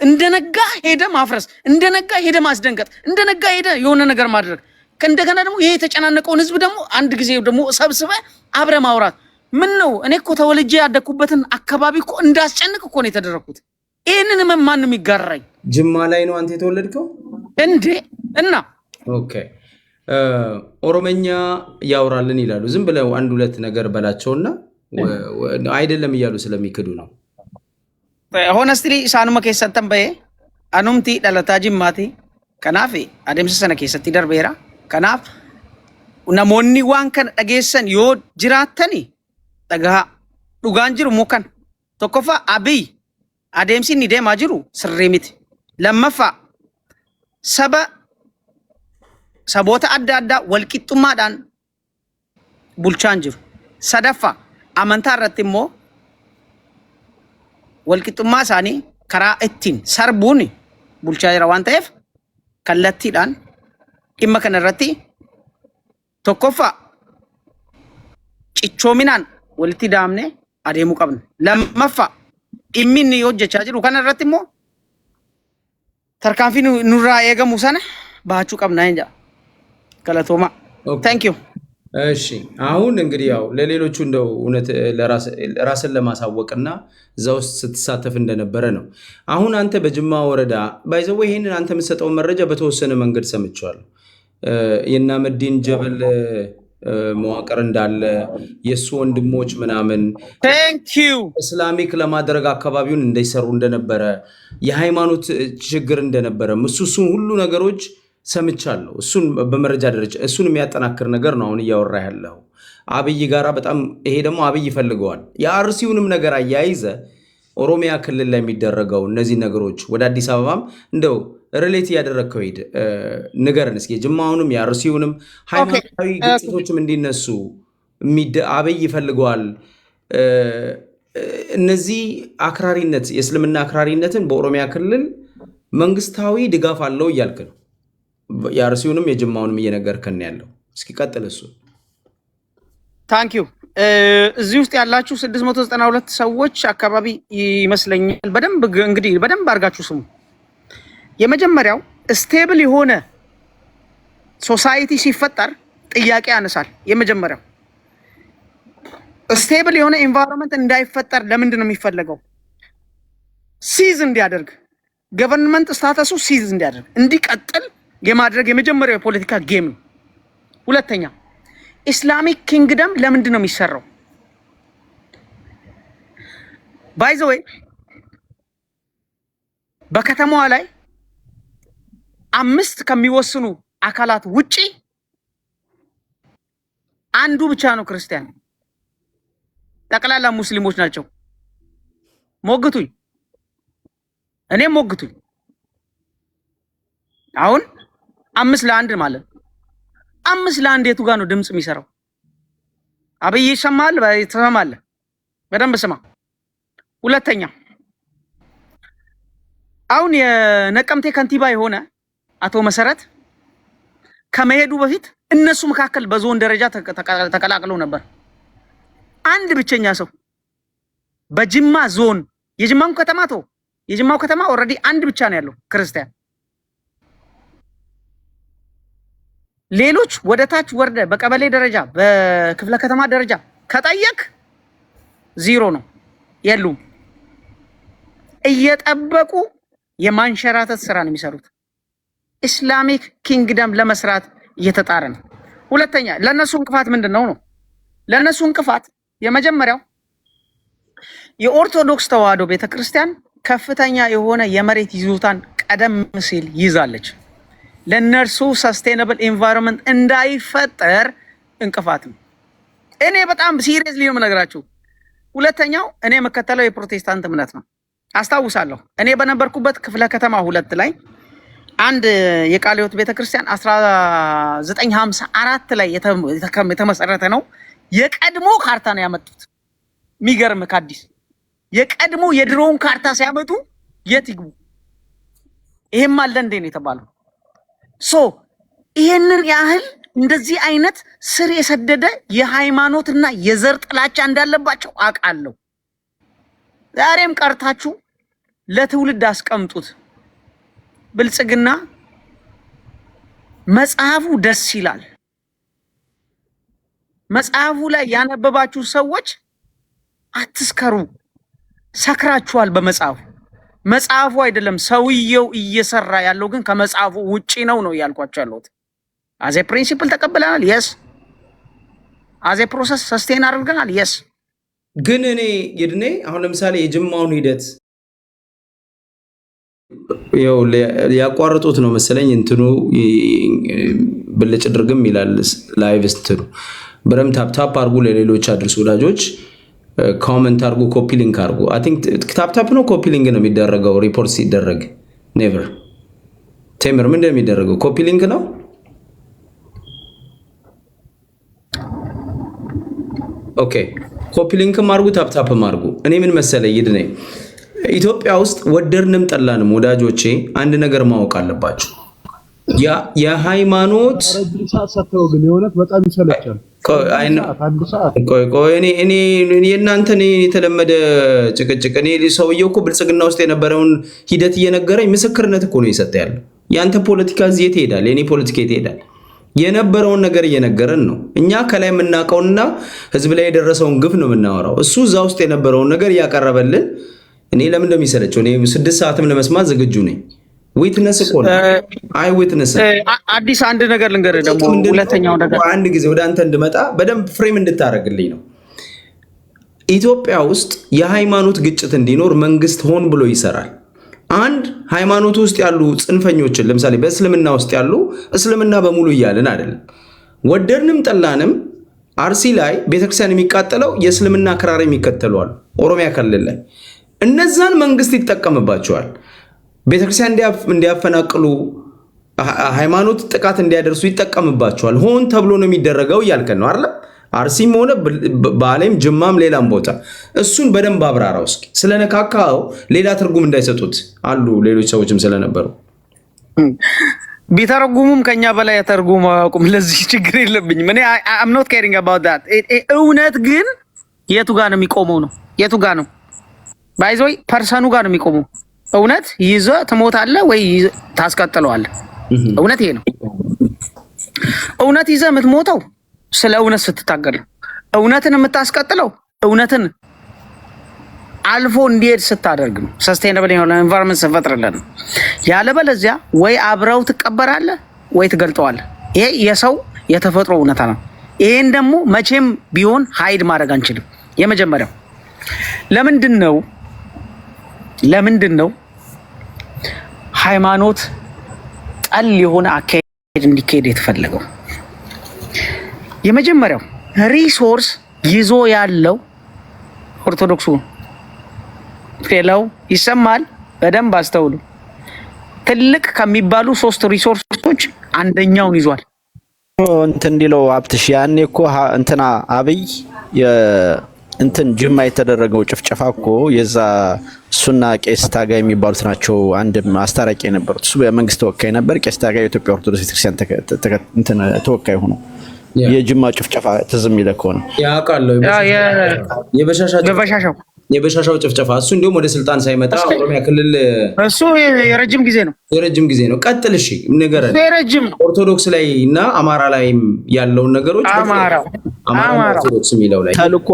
እንደነጋ ሄደ ማፍረስ፣ እንደነጋ ሄደ ማስደንገጥ፣ እንደነጋ ሄደ የሆነ ነገር ማድረግ። እንደገና ደግሞ ይሄ የተጨናነቀውን ህዝብ ደግሞ አንድ ጊዜ ደግሞ ሰብስበ አብረ ማውራት። ምን ነው እኔ እኮ ተወልጄ ያደኩበትን አካባቢ እኮ እንዳስጨንቅ እኮ ነው የተደረኩት። ይሄንን ማንም ይጋራኝ? ጅማ ላይ ነው አንተ የተወለድከው እንዴ? እና ኦኬ ኦሮመኛ ያወራልን ይላሉ። ዝም ብለው አንድ ሁለት ነገር በላቸውና አይደለም እያሉ ስለሚክዱ ነው። ሆነስትሊ ሳኑመ keessattan በየ አኑምቲ ዳላታ ጅማቲ ከናፍ አደምስ ሰነ keessatti darbeera kanaaf namoonni waan kana dhageessan yoo jiraatani dhagaa dhugaan jiru mukan tokkoffaa abiy adeemsi inni deemaa jiru sirrii miti. Lammaffaa saboota adda addaa walqixxummaadhaan bulchaan jiru. Sadaffaa amantaa irratti immoo walqixxummaa isaanii karaa ittiin sarbuun bulchaa jira waan ta'eef kallattiidhaan dhimma kana irratti tokkoffaa cichoominaan walitti daamne adeemuu qabna. Lammaffaa dhimmi inni hojjechaa jiru kana irratti immoo tarkaanfii nurraa eegamu sana bahachuu qabna እንጃ ገለቶማ ታንክ ዩ። እሺ አሁን እንግዲህ ያው ለሌሎቹ እንደው እውነት ራስን ለማሳወቅና እዛ ውስጥ ስትሳተፍ እንደነበረ ነው። አሁን አንተ በጅማ ወረዳ ባይዘው ይሄንን አንተ የምትሰጠው መረጃ በተወሰነ መንገድ ሰምቻለሁ። የናመዲን ጀበል መዋቅር እንዳለ የእሱ ወንድሞች ምናምን ቴንክ ዩ እስላሚክ ለማድረግ አካባቢውን እንደይሰሩ እንደነበረ የሃይማኖት ችግር እንደነበረ እሱን ሁሉ ነገሮች ሰምቻለሁ። እሱን በመረጃ ደረጃ እሱን የሚያጠናክር ነገር ነው አሁን እያወራ ያለው አብይ ጋራ በጣም ይሄ ደግሞ አብይ ይፈልገዋል። የአርሲውንም ነገር አያይዘ ኦሮሚያ ክልል ላይ የሚደረገው እነዚህ ነገሮች ወደ አዲስ አበባም እንደው ሪሌት እያደረግከው ሄድ ንገረን እስኪ። የጅማውንም የአርሲውንም ሃይማኖታዊ ግጭቶችም እንዲነሱ አብይ ይፈልገዋል። እነዚህ አክራሪነት የእስልምና አክራሪነትን በኦሮሚያ ክልል መንግስታዊ ድጋፍ አለው እያልክ ነው። የአርሲውንም የጅማውንም እየነገርከን ያለው እስኪ ቀጥል እሱ። ታንክ ዩ እዚህ ውስጥ ያላችሁ 692 ሰዎች አካባቢ ይመስለኛል። በደንብ እንግዲህ በደንብ አድርጋችሁ ስሙ። የመጀመሪያው ስቴብል የሆነ ሶሳይቲ ሲፈጠር ጥያቄ ያነሳል። የመጀመሪያው ስቴብል የሆነ ኤንቫይሮንመንት እንዳይፈጠር ለምንድን ነው የሚፈለገው? ሲዝ እንዲያደርግ ገቨርንመንት ስታተሱ ሲዝ እንዲያደርግ እንዲቀጥል የማድረግ የመጀመሪያው የፖለቲካ ጌም ነው። ሁለተኛ ኢስላሚክ ኪንግደም ለምንድን ነው የሚሰራው? ባይ ዘ ዌይ በከተማዋ ላይ 5 ከሚወስኑ አካላት ውጪ አንዱ ብቻ ነው ክርስቲያን። ጠቅላላ ሙስሊሞች ናቸው። ሞግቱኝ፣ እኔም ሞግቱኝ። አሁን 5-1 ማለት 5-1 የቱ ጋር ነው ድምጽ የሚሰራው? አብይ ይሰማል? ትሰማለህ? በደንብ ስማ። ሁለተኛ አሁን የነቀምቴ ከንቲባ የሆነ አቶ መሰረት ከመሄዱ በፊት እነሱ መካከል በዞን ደረጃ ተቀላቅለው ነበር። አንድ ብቸኛ ሰው በጅማ ዞን የጅማው ከተማ ኦልሬዲ አንድ ብቻ ነው ያለው ክርስቲያን። ሌሎች ወደ ታች ወርደ በቀበሌ ደረጃ በክፍለ ከተማ ደረጃ ከጠየቅ 0 ነው፣ የሉም። እየጠበቁ የማንሸራተት ስራ ነው የሚሰሩት። ኢስላሚክ ኪንግደም ለመስራት እየተጣረ ነው። ሁለተኛ ለነሱ እንቅፋት ምንድነው ነው? ለነሱ እንቅፋት የመጀመሪያው የኦርቶዶክስ ተዋህዶ ቤተክርስቲያን ከፍተኛ የሆነ የመሬት ይዞታን ቀደም ሲል ይዛለች። ለነርሱ ሰስቴናብል ኤንቫይሮንመንት እንዳይፈጠር እንቅፋት ነው። እኔ በጣም ሲሪየስሊ ነው የምነግራችሁ። ሁለተኛው እኔ የምከተለው የፕሮቴስታንት እምነት ነው። አስታውሳለሁ እኔ በነበርኩበት ክፍለ ከተማ 2 ላይ አንድ የቃለ ሕይወት ቤተክርስቲያን 1954 ላይ የተመሰረተ ነው። የቀድሞ ካርታ ነው ያመጡት። የሚገርም ከአዲስ የቀድሞ የድሮውን ካርታ ሲያመጡ የት ይግቡ? ይሄም አለ እንዴ ነው የተባለው። ሶ ይሄንን ያህል እንደዚህ አይነት ስር የሰደደ የሃይማኖትና የዘር ጥላቻ እንዳለባቸው አውቃለሁ። ዛሬም ቀርታችሁ ለትውልድ አስቀምጡት። ብልጽግና መጽሐፉ ደስ ይላል። መጽሐፉ ላይ ያነበባችሁ ሰዎች አትስከሩ። ሰክራችኋል መጽሐፉ አይደለም ሰውየው እየሰራ ያለው ግን ከመጽሐፉ ውጪ ነው እያልኳቸው ያለሁት። አዜ ፕሪንሲፕል ተቀብለናል፣ የስ አዜ ፕሮሰስ ሰስቴን አድርገናል፣ የስ ግን እኔ ይድኔ አሁን ለምሳሌ የጅማውን ሂደት ያው ሊያቋርጡት ነው መሰለኝ። እንትኑ ብልጭ ድርግም ይላል ላይቭ ስትሉ በረም ታፕ አድርጉ፣ ለሌሎች አድርሱ ወዳጆች። ኮሜንት አድርጉ፣ ኮፒ ሊንክ አድርጉ። አይ ቲንክ ታፕ ነው ኮፒ ሊንክ ነው የሚደረገው። ሪፖርት ሲደረግ ኔቨር ቴምር ምን እንደሚደረገው ኮፒ ሊንክ ነው። ኦኬ ኮፒ ሊንክም አድርጉ፣ ታፕም አድርጉ። እኔ ምን መሰለ ይድኔ ኢትዮጵያ ውስጥ ወደድንም ጠላንም ወዳጆቼ አንድ ነገር ማወቅ አለባችሁ። የሃይማኖት ግን የሆነት በጣም ይሰለቻል። እኔ የእናንተን የተለመደ ጭቅጭቅ እኔ ሰውየው እኮ ብልጽግና ውስጥ የነበረውን ሂደት እየነገረኝ ምስክርነት እኮ ነው እየሰጠ ያለው። ያንተ ፖለቲካ እዚህ የት ይሄዳል? የኔ ፖለቲካ የት ይሄዳል? የነበረውን ነገር እየነገረን ነው። እኛ ከላይ የምናውቀውና ህዝብ ላይ የደረሰውን ግፍ ነው የምናወራው። እሱ እዛ ውስጥ የነበረውን ነገር እያቀረበልን እኔ ለምን እንደሚሰለቸው እኔ 6 ሰዓትም ለመስማት ዝግጁ ነኝ። ዊትነስ እኮ ነው። አይ ዊትነስ አዲስ አንድ ነገር ልንገርህ ደግሞ ሁለተኛው ነገር አንድ ጊዜ ወደ አንተ እንድመጣ በደንብ ፍሬም እንድታደርግልኝ ነው። ኢትዮጵያ ውስጥ የሃይማኖት ግጭት እንዲኖር መንግስት ሆን ብሎ ይሰራል። አንድ ሃይማኖት ውስጥ ያሉ ጽንፈኞችን ለምሳሌ በእስልምና ውስጥ ያሉ እስልምና በሙሉ እያልን አይደለም፣ ወደድንም ጠላንም አርሲ ላይ ቤተክርስቲያን የሚቃጠለው የእስልምና አክራሪ የሚከተሉዋል ኦሮሚያ ክልል ላይ እነዛን መንግስት ይጠቀምባቸዋል። ቤተክርስቲያን እንዲያፈናቅሉ ሃይማኖት ጥቃት እንዲያደርሱ ይጠቀምባቸዋል። ሆን ተብሎ ነው የሚደረገው እያልከን ነው አይደል? አርሲም ሆነ ባሌም ጅማም ሌላም ቦታ እሱን በደንብ አብራራው እስኪ። ስለነካካው ሌላ ትርጉም እንዳይሰጡት አሉ ሌሎች ሰዎችም ስለነበሩ ቢተረጉሙም ከኛ በላይ ያተርጉሙ አያውቁም። ለዚህ ችግር የለብኝም እኔ I'm not caring about that። እውነት ግን የቱ ጋር ነው የሚቆመው ነው የቱ ጋር ነው ባይዞይ ፐርሰኑ ጋር ነው የሚቆመው። እውነት ይዘህ ትሞታለህ ወይ ታስቀጥለዋለህ? እውነት ይሄ ነው። እውነት ይዘህ የምትሞተው ስለ እውነት ስትታገል ነው። እውነትን የምታስቀጥለው እውነትን አልፎ እንዲሄድ ስታደርግ ነው። ሰስቴይነብል የሆነ ኤንቫይሮንመንት ስትፈጥርለት ነው። ያለበለዚያ ወይ አብረው ትቀበራለህ ወይ ትገልጠዋለህ። ይሄ የሰው የተፈጥሮ እውነታ ነው። ይሄን ደግሞ መቼም ቢሆን ሃይድ ማድረግ አንችልም። የመጀመሪያው ለምንድን ነው ሃይማኖት ጠል የሆነ አካሄድ እንዲካሄድ የተፈለገው? የመጀመሪያው ሪሶርስ ይዞ ያለው ኦርቶዶክሱ ሌላው ይሰማል። በደንብ አስተውሉ። ትልቅ ከሚባሉ 3 ሪሶርሶች አንደኛውን ይዟል። እንትን እንዲለው ሀብትሽ ያኔ እኮ እንትና አብይ እንትን ጅማ የተደረገው ጭፍጨፋ እኮ የዛ እሱና ቄስ ታጋይ የሚባሉት ናቸው። አንድም አስታራቂ የነበሩት እሱ የመንግስት ተወካይ ነበር። ቄስ ታጋይ የኢትዮጵያ ኦርቶዶክስ ቤተክርስቲያን እንትን ተወካይ ሆኖ የጅማ ጭፍጨፋ ትዝም ይለ ከሆነ ያውቃለሁ። የበሻሻው ጭፍጨፋ እሱ እንዲሁም ወደ ስልጣን ሳይመጣ ኦሮሚያ ክልል እሱ የረጅም ጊዜ ነው። ቀጥል እሺ፣ ንገረን። ኦርቶዶክስ ላይ እና አማራ ላይም ያለውን ነገሮች አማራ ኦርቶዶክስ የሚለው ላይ ተልኮ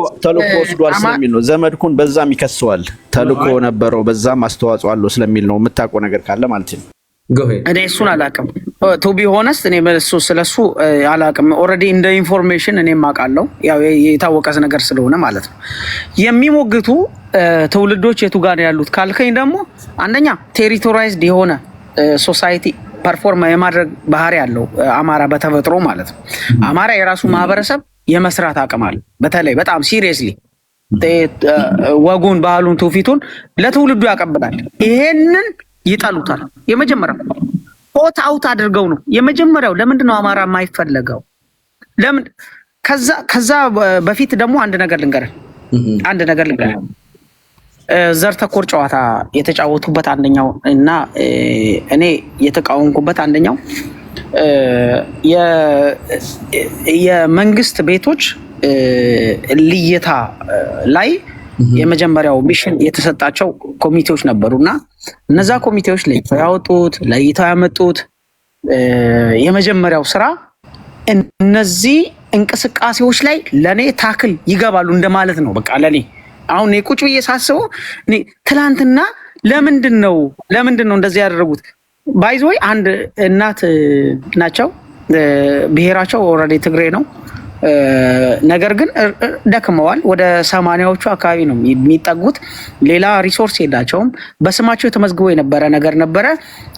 ወስዷል ስለሚል ነው። ዘመድኩን በዛም ይከሰዋል። ተልኮ ነበረው በዛም አስተዋጽኦ አለው ስለሚል ነው። የምታውቀው ነገር ካለ ማለት ነው። እኔ እሱን አላውቅም። ቱ ቢ ሆነስት እኔ ስለሱ አላውቅም። ኦልሬዲ እንደ ኢንፎርሜሽን እኔም አውቃለሁ፣ ያው የታወቀ ነገር ስለሆነ ማለት ነው። የሚሞግቱ ትውልዶች የቱ ጋር ያሉት ካልከኝ ደግሞ አንደኛ ቴሪቶራይዝድ የሆነ ሶሳይቲ ፐርፎርም የማድረግ ባህሪ ያለው አማራ በተፈጥሮ ማለት ነው። አማራ የራሱ ማህበረሰብ የመስራት አቅም አለ። በተለይ በጣም ሲሪየስሊ ወጉን፣ ባህሉን፣ ትውፊቱን ለትውልዱ ያቀብላል። ይሄንን ይጣሉታል። የመጀመሪያው ሆት አውት አድርገው ነው የመጀመሪያው። ለምንድን ነው አማራ የማይፈለገው? ለምን? ከዛ በፊት ደግሞ አንድ ነገር ልንገርህ። ዘር ተኮር ጨዋታ የተጫወቱበት አንደኛው እና እኔ የተቃወምኩበት አንደኛው የመንግስት ቤቶች ልየታ ላይ የመጀመሪያው ሚሽን የተሰጣቸው ኮሚቴዎች ነበሩና እነዛ ኮሚቴዎች ለይተው ያመጡት የመጀመሪያው ስራ እነዚህ እንቅስቃሴዎች ላይ ለኔ ታክል ይገባሉ እንደማለት ነው። በቃ ለኔ አሁን ቁጭ ብዬ ሳስበው ትላንትና ለምንድን ነው እንደዚህ ያደረጉት? ባይዞይ አንድ እናት ናቸው። ብሔራቸው ኦልሬዲ ትግሬ ነው። ነገር ግን ደክመዋል። ወደ 80ዎቹ አካባቢ ነው የሚጠጉት። ሌላ ሪሶርስ የላቸውም። በስማቸው ተመዝግቦ የነበረ ነገር ነበረ።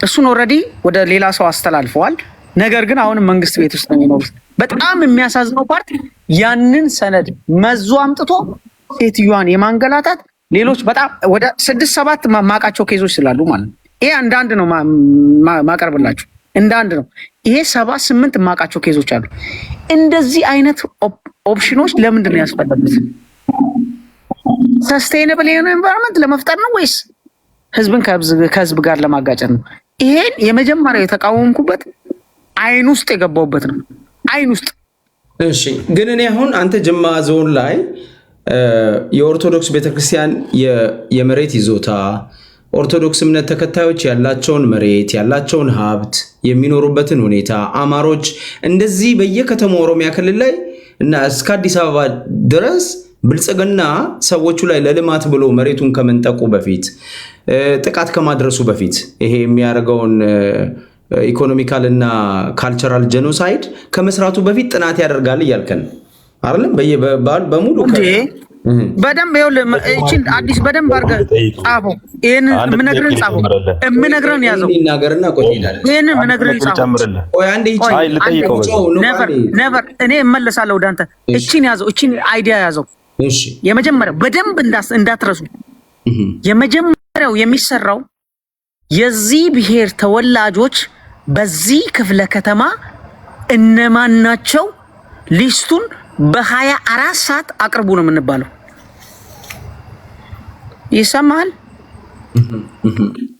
እሱን ኦልሬዲ ወደ ሌላ ሰው አስተላልፈዋል። ነገር ግን አሁንም መንግስት ቤት ውስጥ ነው የሚኖሩት። በጣም የሚያሳዝነው ፓርት ያንን ሰነድ መዞ አምጥቶ ሴትዮዋን የማንገላታት ሌሎች በጣም ወደ 6-7 ማቃቸው ኬዞች ስላሉ ማለት ነው። ይሄ አንዳንድ ነው ማቀርብላችሁ እንዳንድ ነው። ይሄ 7-8 ማቃቸው ኬዞች አሉ። እንደዚህ አይነት ኦፕሽኖች ለምንድን ነው ያስፈለጉት? ሰስቴይነብል የሆነ ኤንቫይሮንመንት ለመፍጠር ነው ወይስ ህዝብን ከህዝብ ጋር ለማጋጨት ነው? ይሄን የመጀመሪያው የተቃወምኩበት አይን ውስጥ የገባውበት ነው። አይን ውስጥ እሺ። ግን እኔ አሁን አንተ ጅማ ዞን ላይ የኦርቶዶክስ ቤተክርስቲያን የመሬት ይዞታ ኦርቶዶክስ እምነት ተከታዮች ያላቸውን መሬት ያላቸውን ሀብት የሚኖሩበትን ሁኔታ አማሮች እንደዚህ በየከተማው ኦሮሚያ ክልል ላይ እና እስከ አዲስ አበባ ድረስ ብልጽግና ሰዎቹ ላይ ለልማት ብሎ መሬቱን ከመንጠቁ በፊት ጥቃት ከማድረሱ በፊት ይሄ የሚያደርገውን ኢኮኖሚካል እና ካልቸራል ጄኖሳይድ ከመስራቱ በፊት ጥናት ያደርጋል እያልከን አይደለም? በሙሉ በደንብ ይኸውልህ፣ እቺን አዲስ በደንብ አድርገህ ጻፈው። ይሄን የምነግርህን ጻፈው፣ የምነግርህን ያዘው። ይናገርና ቆይ ይላል። ይሄን የምነግርህን ጻፈው። ቆይ አንዴ ነቨር እኔ እመለሳለሁ ወደ አንተ። እቺን ያዘው፣ እቺን አይዲያ ያዘው። እሺ፣ የመጀመሪያው በደንብ እንዳትረሱ፣ የመጀመሪያው የሚሰራው የዚህ ብሔር ተወላጆች በዚህ ክፍለ ከተማ እነማን ናቸው ሊስቱን በ24 ሰዓት አቅርቡ ነው የምንባለው። ይሰማል?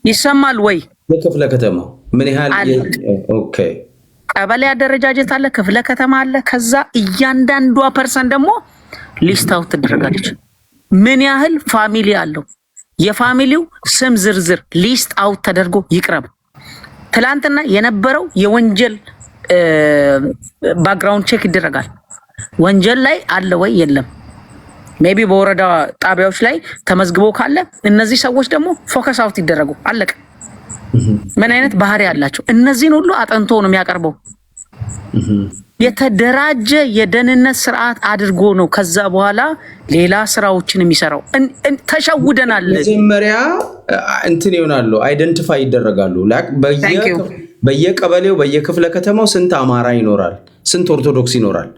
ይሰማል ወይ? በክፍለ ከተማ ምን ያህል? ኦኬ፣ ቀበሌ አደረጃጀት አለ፣ ክፍለ ከተማ አለ። ከዛ እያንዳንዷ ፐርሰን ደግሞ ሊስት አውት ትደረጋለች። ምን ያህል ፋሚሊ አለው፣ የፋሚሊው ስም ዝርዝር ሊስት አውት ተደርጎ ይቅረብ። ትላንትና የነበረው የወንጀል ባክግራውንድ ቼክ ይደረጋል። ወንጀል ላይ አለ ወይ የለም፣ ሜቢ በወረዳ ጣቢያዎች ላይ ተመዝግቦ ካለ እነዚህ ሰዎች ደግሞ ፎከስ አውት ይደረጉ። አለቀ። ምን አይነት ባህሪ ያላቸው እነዚህን ሁሉ አጠንቶ ነው የሚያቀርበው። የተደራጀ የደህንነት ስርዓት አድርጎ ነው ከዛ በኋላ ሌላ ስራዎችን የሚሰራው። ተሸውደናል። መጀመሪያ እንትን ይሆናሉ፣ አይደንቲፋይ ይደረጋሉ። በየቀበሌው በየክፍለ ከተማው ስንት አማራ ይኖራል፣ ስንት ኦርቶዶክስ ይኖራል፣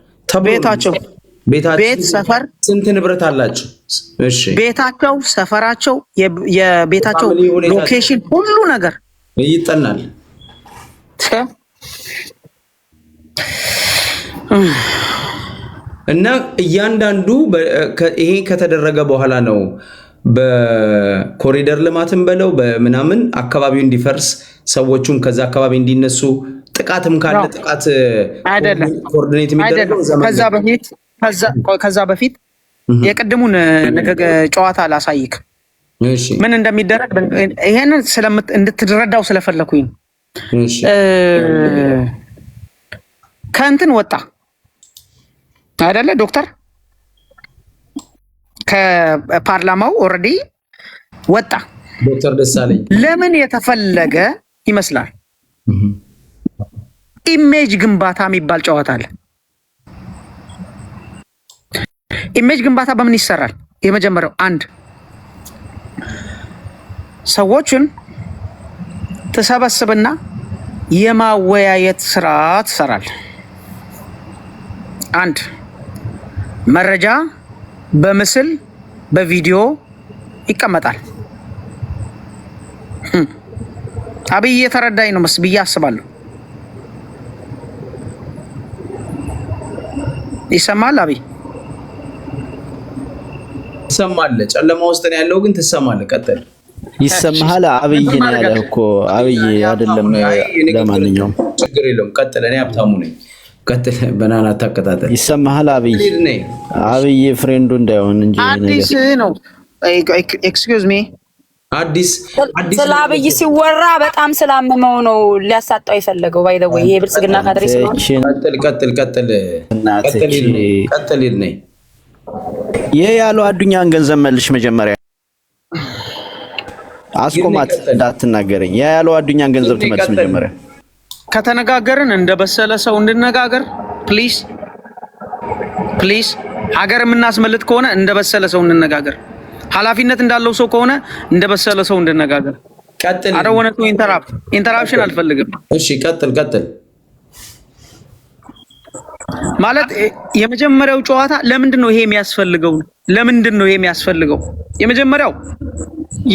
ቤት ሰፈር ስንት ንብረት አላቸው፣ እሺ ቤታቸው፣ ሰፈራቸው፣ የቤታቸው ሎኬሽን ሁሉ ነገር ይጠናል። እና እያንዳንዱ ይሄ ከተደረገ በኋላ ነው በኮሪደር ልማትን በለው በምናምን አካባቢው እንዲፈርስ ሰዎቹም ከዛ አካባቢ እንዲነሱ ጥቃትም ካለ ጥቃት አይደለም ኮኦርዲኔት የሚደረገው ከዛ በፊት የቅድሙን ጨዋታ ላሳይክ ምን እንደሚደረግ ይሄንን እንድትረዳው ስለፈለኩኝ ከእንትን ወጣ አይደለ ዶክተር? ከፓርላማው ኦልሬዲ ወጣ ዶክተር ደሳለኝ። ለምን የተፈለገ ይመስላል? ኢሜጅ ግንባታ የሚባል ጨዋታ አለ። ኢሜጅ ግንባታ በምን ይሰራል? የመጀመሪያው አንድ ሰዎችን ትሰበስብና የማወያየት ስራ ትሰራል። አንድ መረጃ በምስል በቪዲዮ ይቀመጣል። አብይ የተረዳኝ ነው ብዬ አስባለሁ። ይሰማል? አብይ ይሰማል? ጨለማ ውስጥ ነው ያለው ግን ትሰማለህ? ቀጥል። ይሰማሃል? አብይ ነው ያለው እኮ አብይ አይደለም። ለማንኛውም ችግር የለውም። ቀጥል። እኔ ሀብታሙ ነኝ። ቀጥል። በናና ታቀጣጠል። ይሰማሃል? አብይ ፍሬንዱ እንዳይሆን እንጂ አዲስ ነው። ኤክስኪውዝ ሚ አዲስ ስለ አብይ ሲወራ በጣም ስላመመው ነው ሊያሳጣው የፈለገው። ባይ ዘ ወይ ይሄ ብልጽግና ካድሬ ስለሆነ ቀጥል ነኝ። ይሄ ያለው አዱኛን ገንዘብ መልሽ መጀመሪያ አስቆማት እንዳትናገረኝ። ይሄ ያለው አዱኛን ገንዘብ ትመልስ መጀመሪያ። ከተነጋገርን እንደበሰለ ሰው እንድነጋገር ፕሊዝ ፕሊዝ። ሀገር የምናስመልጥ ከሆነ እንደበሰለ ሰው እንነጋገር። ኃላፊነት እንዳለው ሰው ከሆነ እንደበሰለ ሰው እንድነጋገር። ቀጥል። አረወነቱ ኢንተራፕሽን አልፈልግም። እሺ ቀጥል። ማለት የመጀመሪያው ጨዋታ ለምንድን ነው ይሄ የሚያስፈልገው? ለምንድን ነው ይሄ የሚያስፈልገው? የመጀመሪያው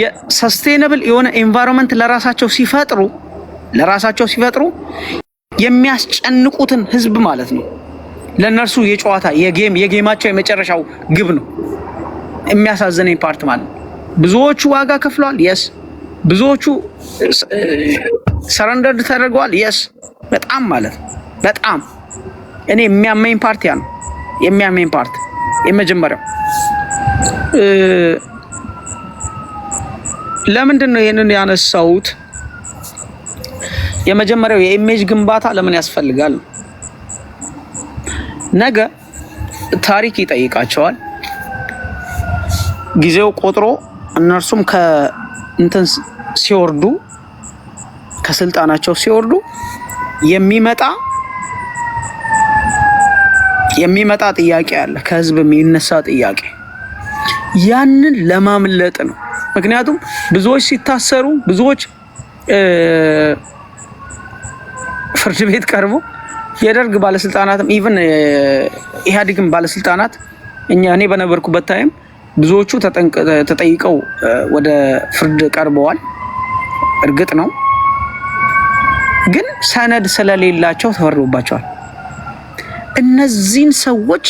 የሰስቴነብል የሆነ ኤንቫይሮንመንት ለራሳቸው ሲፈጥሩ የሚያስጨንቁትን ህዝብ ማለት ነው። ለነርሱ የጨዋታ የጌማቸው የመጨረሻው ግብ ነው። የሚያሳዝነኝ ፓርት ማለት ብዙዎቹ ዋጋ ከፍለዋል። የስ ብዙዎቹ ሰረንደር ተደርገዋል። የስ በጣም ማለት በጣም እኔ የሚያመኝ ፓርት ያ ነው። የሚያመኝ ፓርት የመጀመሪያው ለምንድን ነው ይሄንን ያነሳሁት? የመጀመሪያው የኢሜጅ ግንባታ ለምን ያስፈልጋል? ነገ ታሪክ ይጠይቃቸዋል። ጊዜው ቆጥሮ እነርሱም ከእንትን ሲወርዱ ከስልጣናቸው ሲወርዱ የሚመጣ ጥያቄ አለ፣ ከህዝብ የሚነሳ ጥያቄ። ያንን ለማምለጥ ነው። ምክንያቱም ብዙዎች ሲታሰሩ፣ ብዙዎች ፍርድ ቤት ቀርቦ የደርግ ባለስልጣናትም ኢቭን ኢህአዴግም ባለስልጣናት እኔ በነበርኩበት ታይም ብዙዎቹ ተጠይቀው ወደ ፍርድ ቀርበዋል። እርግጥ ነው፣ ግን ሰነድ ስለሌላቸው ተፈርዶባቸዋል። እነዚህን ሰዎች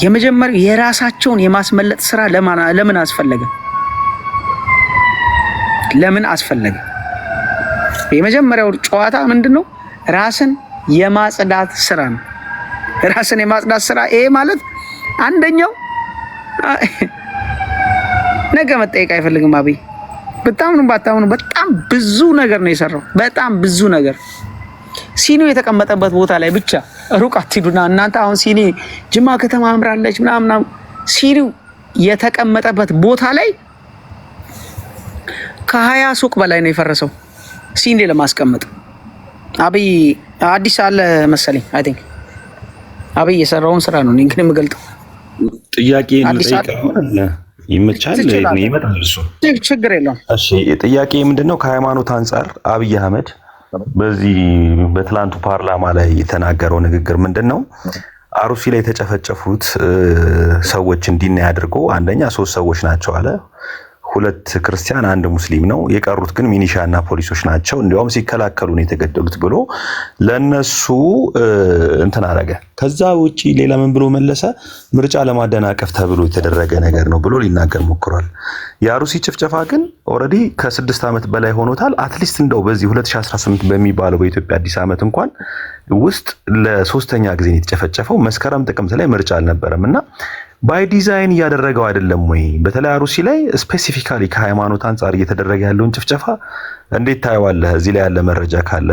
የመጀመሪያው የራሳቸውን የማስመለጥ ስራ ለምን አስፈለገ? ለምን አስፈለገ? የመጀመሪያው ጨዋታ ምንድነው? ራስን የማጽዳት ስራ ነው። ራስን የማጽዳት ስራ። ይሄ ማለት አንደኛው ነገ መጠየቅ አይፈልግም አብይ። በጣም ባታምኑ በጣም ብዙ ነገር ነው የሰራው። በጣም ብዙ ነገር ሲኒው የተቀመጠበት ቦታ ላይ ብቻ ሩቅ አትሂዱና እናንተ። አሁን ሲኒ ጅማ ከተማ አምራለች ምናምን። ሲኒው የተቀመጠበት ቦታ ላይ ከ20 ሱቅ በላይ ነው የፈረሰው ሲኒ ለማስቀመጥ። አብይ አዲስ አለ መሰለኝ። አይ ቲንክ አብይ የሰራውን ስራ ነው እንግዲህ የምገልጠው። ጥያቄ ይመቻል፣ ይመጣል እሱ ችግር የለውም። እሺ ጥያቄ ምንድነው? ከሃይማኖት አንጻር አብይ አህመድ በዚህ በትላንቱ ፓርላማ ላይ የተናገረው ንግግር ምንድነው? አሩሲ ላይ የተጨፈጨፉት ሰዎች እንዲና ያድርጎ አንደኛ 3 ሰዎች ናቸው አለ። 2 ክርስቲያን 1 ሙስሊም ነው። የቀሩት ግን ሚኒሻና ፖሊሶች ናቸው። እንዲያውም ሲከላከሉ ነው የተገደሉት ብሎ ለነሱ እንትን አደረገ። ከዛ ውጪ ሌላ ምን ብሎ መለሰ? ምርጫ ለማደናቀፍ ተብሎ የተደረገ ነገር ነው ብሎ ሊናገር ሞክሯል። የአሩሲ ጭፍጨፋ ግን ኦልሬዲ ከ6 ዓመት በላይ ሆኖታል። አትሊስት እንደው በዚህ 2018 በሚባለው በኢትዮጵያ አዲስ ዓመት እንኳን ውስጥ ለ3ኛ ጊዜ የተጨፈጨፈው መስከረም ጥቅምት ላይ ምርጫ አልነበረም እና ባይ ዲዛይን እያደረገው አይደለም ወይ? በተለይ አሩሲ ላይ ስፔሲፊካሊ ከሃይማኖት አንጻር እየተደረገ ያለውን ጭፍጨፋ እንዴት ታየዋለህ? እዚህ ላይ ያለ መረጃ ካለ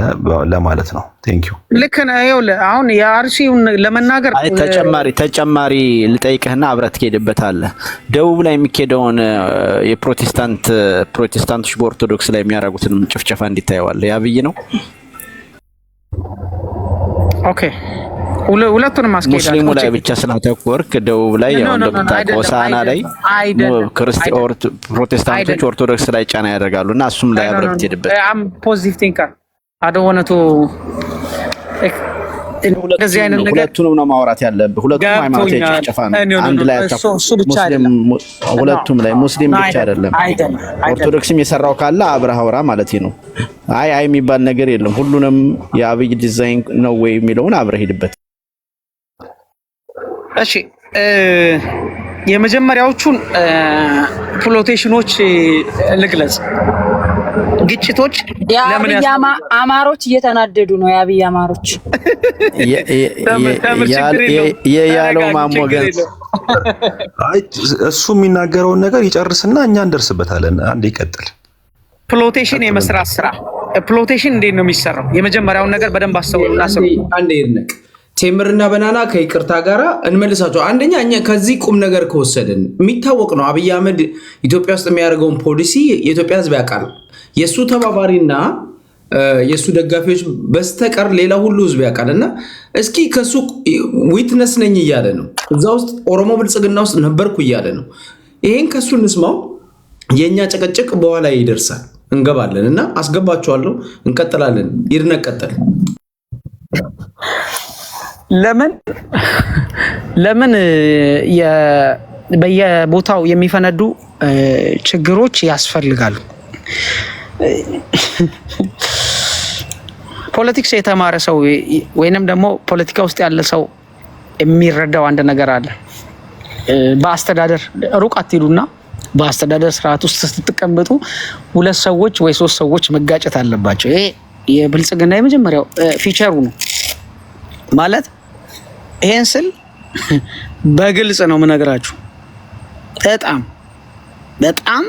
ለማለት ነው። ቴንክ ዩ። ልክ ነው። ይኸውልህ አሁን የአርሲውን ለመናገር ተጨማሪ ልጠይቅህና አብረህ ትሄድበታለህ። ደቡብ ላይ የሚካሄደውን ፕሮቴስታንቶች በኦርቶዶክስ ላይ የሚያደርጉትን ጭፍጨፋ እንዴት ታየዋለህ? ያብይ ነው። ኦኬ ሁለቱንም ማስኬድ ሙስሊሙ ላይ ብቻ ስላተኮርክ ደቡብ ላይ ያው እንደምታውቀው ሆሳዕና ላይ ፕሮቴስታንቶች ኦርቶዶክስ ላይ ጫና ያደርጋሉና እሱም ላይ አብረህ ትሄድበት። አም ፖዚቲቭ ቲንከር አደወነቱ እንደዚህ አይነት ነገር ሁለቱንም ነው ማውራት ያለብህ። ሁለቱም ሃይማኖት ጭፍጨፋ ነው። አንድ ላይ ሁለቱም ላይ ሙስሊም ብቻ አይደለም፣ ኦርቶዶክስም የሰራው ካለ አብረህ አውራ ማለት ነው። አይ የሚባል ነገር የለም። ሁሉንም የአብይ ዲዛይን ነው ወይ የሚለውን አብረህ ሄድበት። እሺ የመጀመሪያዎቹን ፕሎቴሽኖች ልግለጽ። ግጭቶች ለምን አማሮች እየተናደዱ ነው? የአብይ አማሮች ያለው ማሞገን እሱ የሚናገረውን ነገር ይጨርስና እኛ እንደርስበታለን። አንዴ ይቀጥል። ፕሎቴሽን የመስራት ስራ። ፕሎቴሽን እንዴት ነው የሚሰራው? የመጀመሪያውን ነገር በደንብ አስተውሉና አንዴ ይርነቅ ቴምርና በናና ከይቅርታ ጋራ እንመልሳቸው። አንደኛ እኛ ከዚህ ቁም ነገር ከወሰድን የሚታወቅ ነው። አብይ አህመድ ኢትዮጵያ ውስጥ የሚያደርገውን ፖሊሲ የኢትዮጵያ ሕዝብ ያውቃል። የእሱ ተባባሪና የእሱ ደጋፊዎች በስተቀር ሌላ ሁሉ ሕዝብ ያውቃል። እና እስኪ ከሱ ዊትነስ ነኝ እያለ ነው። እዛ ውስጥ ኦሮሞ ብልጽግና ውስጥ ነበርኩ እያለ ነው። ይሄን ከሱ እንስማው። የእኛ ጭቅጭቅ በኋላ ይደርሳል፣ እንገባለን እና አስገባቸዋለሁ። እንቀጥላለን። ይድነቅ ቀጥል። ለምን በየቦታው የሚፈነዱ ችግሮች ያስፈልጋሉ? ፖለቲክስ የተማረ ሰው ወይንም ደግሞ ፖለቲካ ውስጥ ያለ ሰው የሚረዳው አንድ ነገር አለ። በአስተዳደር ሩቅ አትሄዱና በአስተዳደር ስርዓት ውስጥ ስትቀመጡ 2 ሰዎች ወይ 3 ሰዎች መጋጨት አለባቸው። ይሄ የብልጽግና የመጀመሪያው ፊቸሩ ነው ማለት። ይሄን ስል በግልጽ ነው የምነግራችሁ። በጣም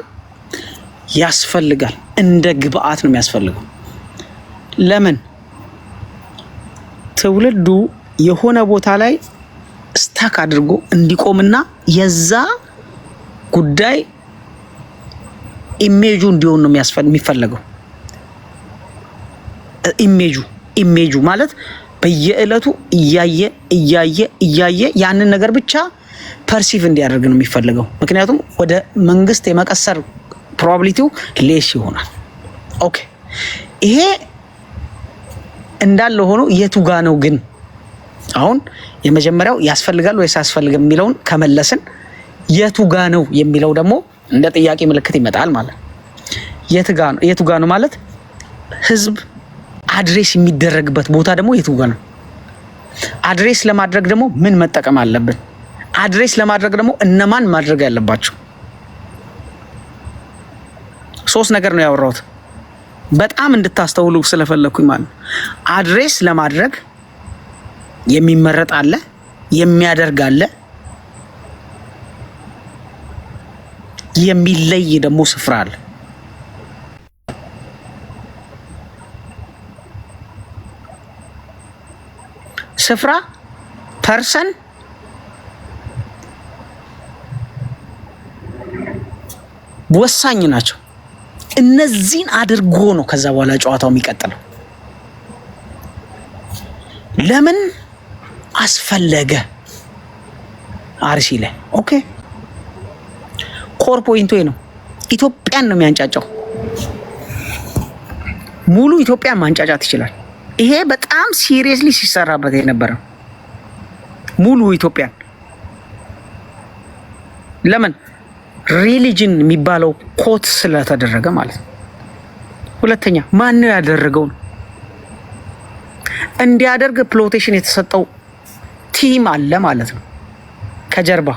ያስፈልጋል። እንደ ግብአት ነው የሚያስፈልገው። ለምን ትውልዱ የሆነ ቦታ ላይ ስታክ አድርጎ እንዲቆምና የዛ ጉዳይ ኢሜጁ እንዲሆን ነው የሚፈልገው። ኢሜጁ ማለት በየዕለቱ እያየ ያንን ነገር ብቻ ፐርሲቭ እንዲያደርግ ነው የሚፈልገው። ምክንያቱም ወደ መንግስት የመቀሰር ፕሮባቢሊቲው ሌስ ይሆናል። ኦኬ ይሄ እንዳለ ሆኖ የቱ ጋ ነው ግን አሁን የመጀመሪያው ያስፈልጋል ወይስ አያስፈልግም የሚለውን ከመለስን የቱ ጋ ነው የሚለው ደግሞ እንደ ጥያቄ ምልክት ይመጣል ማለት ነው። የቱ ጋ ነው ማለት ህዝብ አድሬስ የሚደረግበት ቦታ ደግሞ የቱ ጋ ነው? አድሬስ ለማድረግ ደግሞ ምን መጠቀም አለብን? አድሬስ ለማድረግ ደግሞ እነማን ማድረግ ያለባቸው? ሶስት ነገር ነው ያወራሁት በጣም እንድታስተውሉ ስለፈለኩኝ ማለት ነው። አድሬስ ለማድረግ የሚመረጥ አለ፣ የሚያደርግ አለ፣ የሚለይ ደግሞ ስፍራ አለ። ስፍራ ፐርሰን ወሳኝ ናቸው። እነዚህን አድርጎ ነው ከዛ በኋላ ጨዋታው የሚቀጥለው። ለምን አስፈለገ አርሲ ላይ? ኦኬ ኮር ፖይንቱ ነው። ኢትዮጵያን ነው የሚያንጫጫው። ሙሉ ኢትዮጵያን ማንጫጫት ይችላል። ይሄ በጣም ሲሪየስሊ ሲሰራበት የነበረ ሙሉ ኢትዮጵያን። ለምን ሪሊጅን የሚባለው ኮት ስለተደረገ ማለት ነው። ሁለተኛ ማን ነው ያደረገው? እንዲያደርግ ፕሎቴሽን የተሰጠው ቲም አለ ማለት ነው ከጀርባ።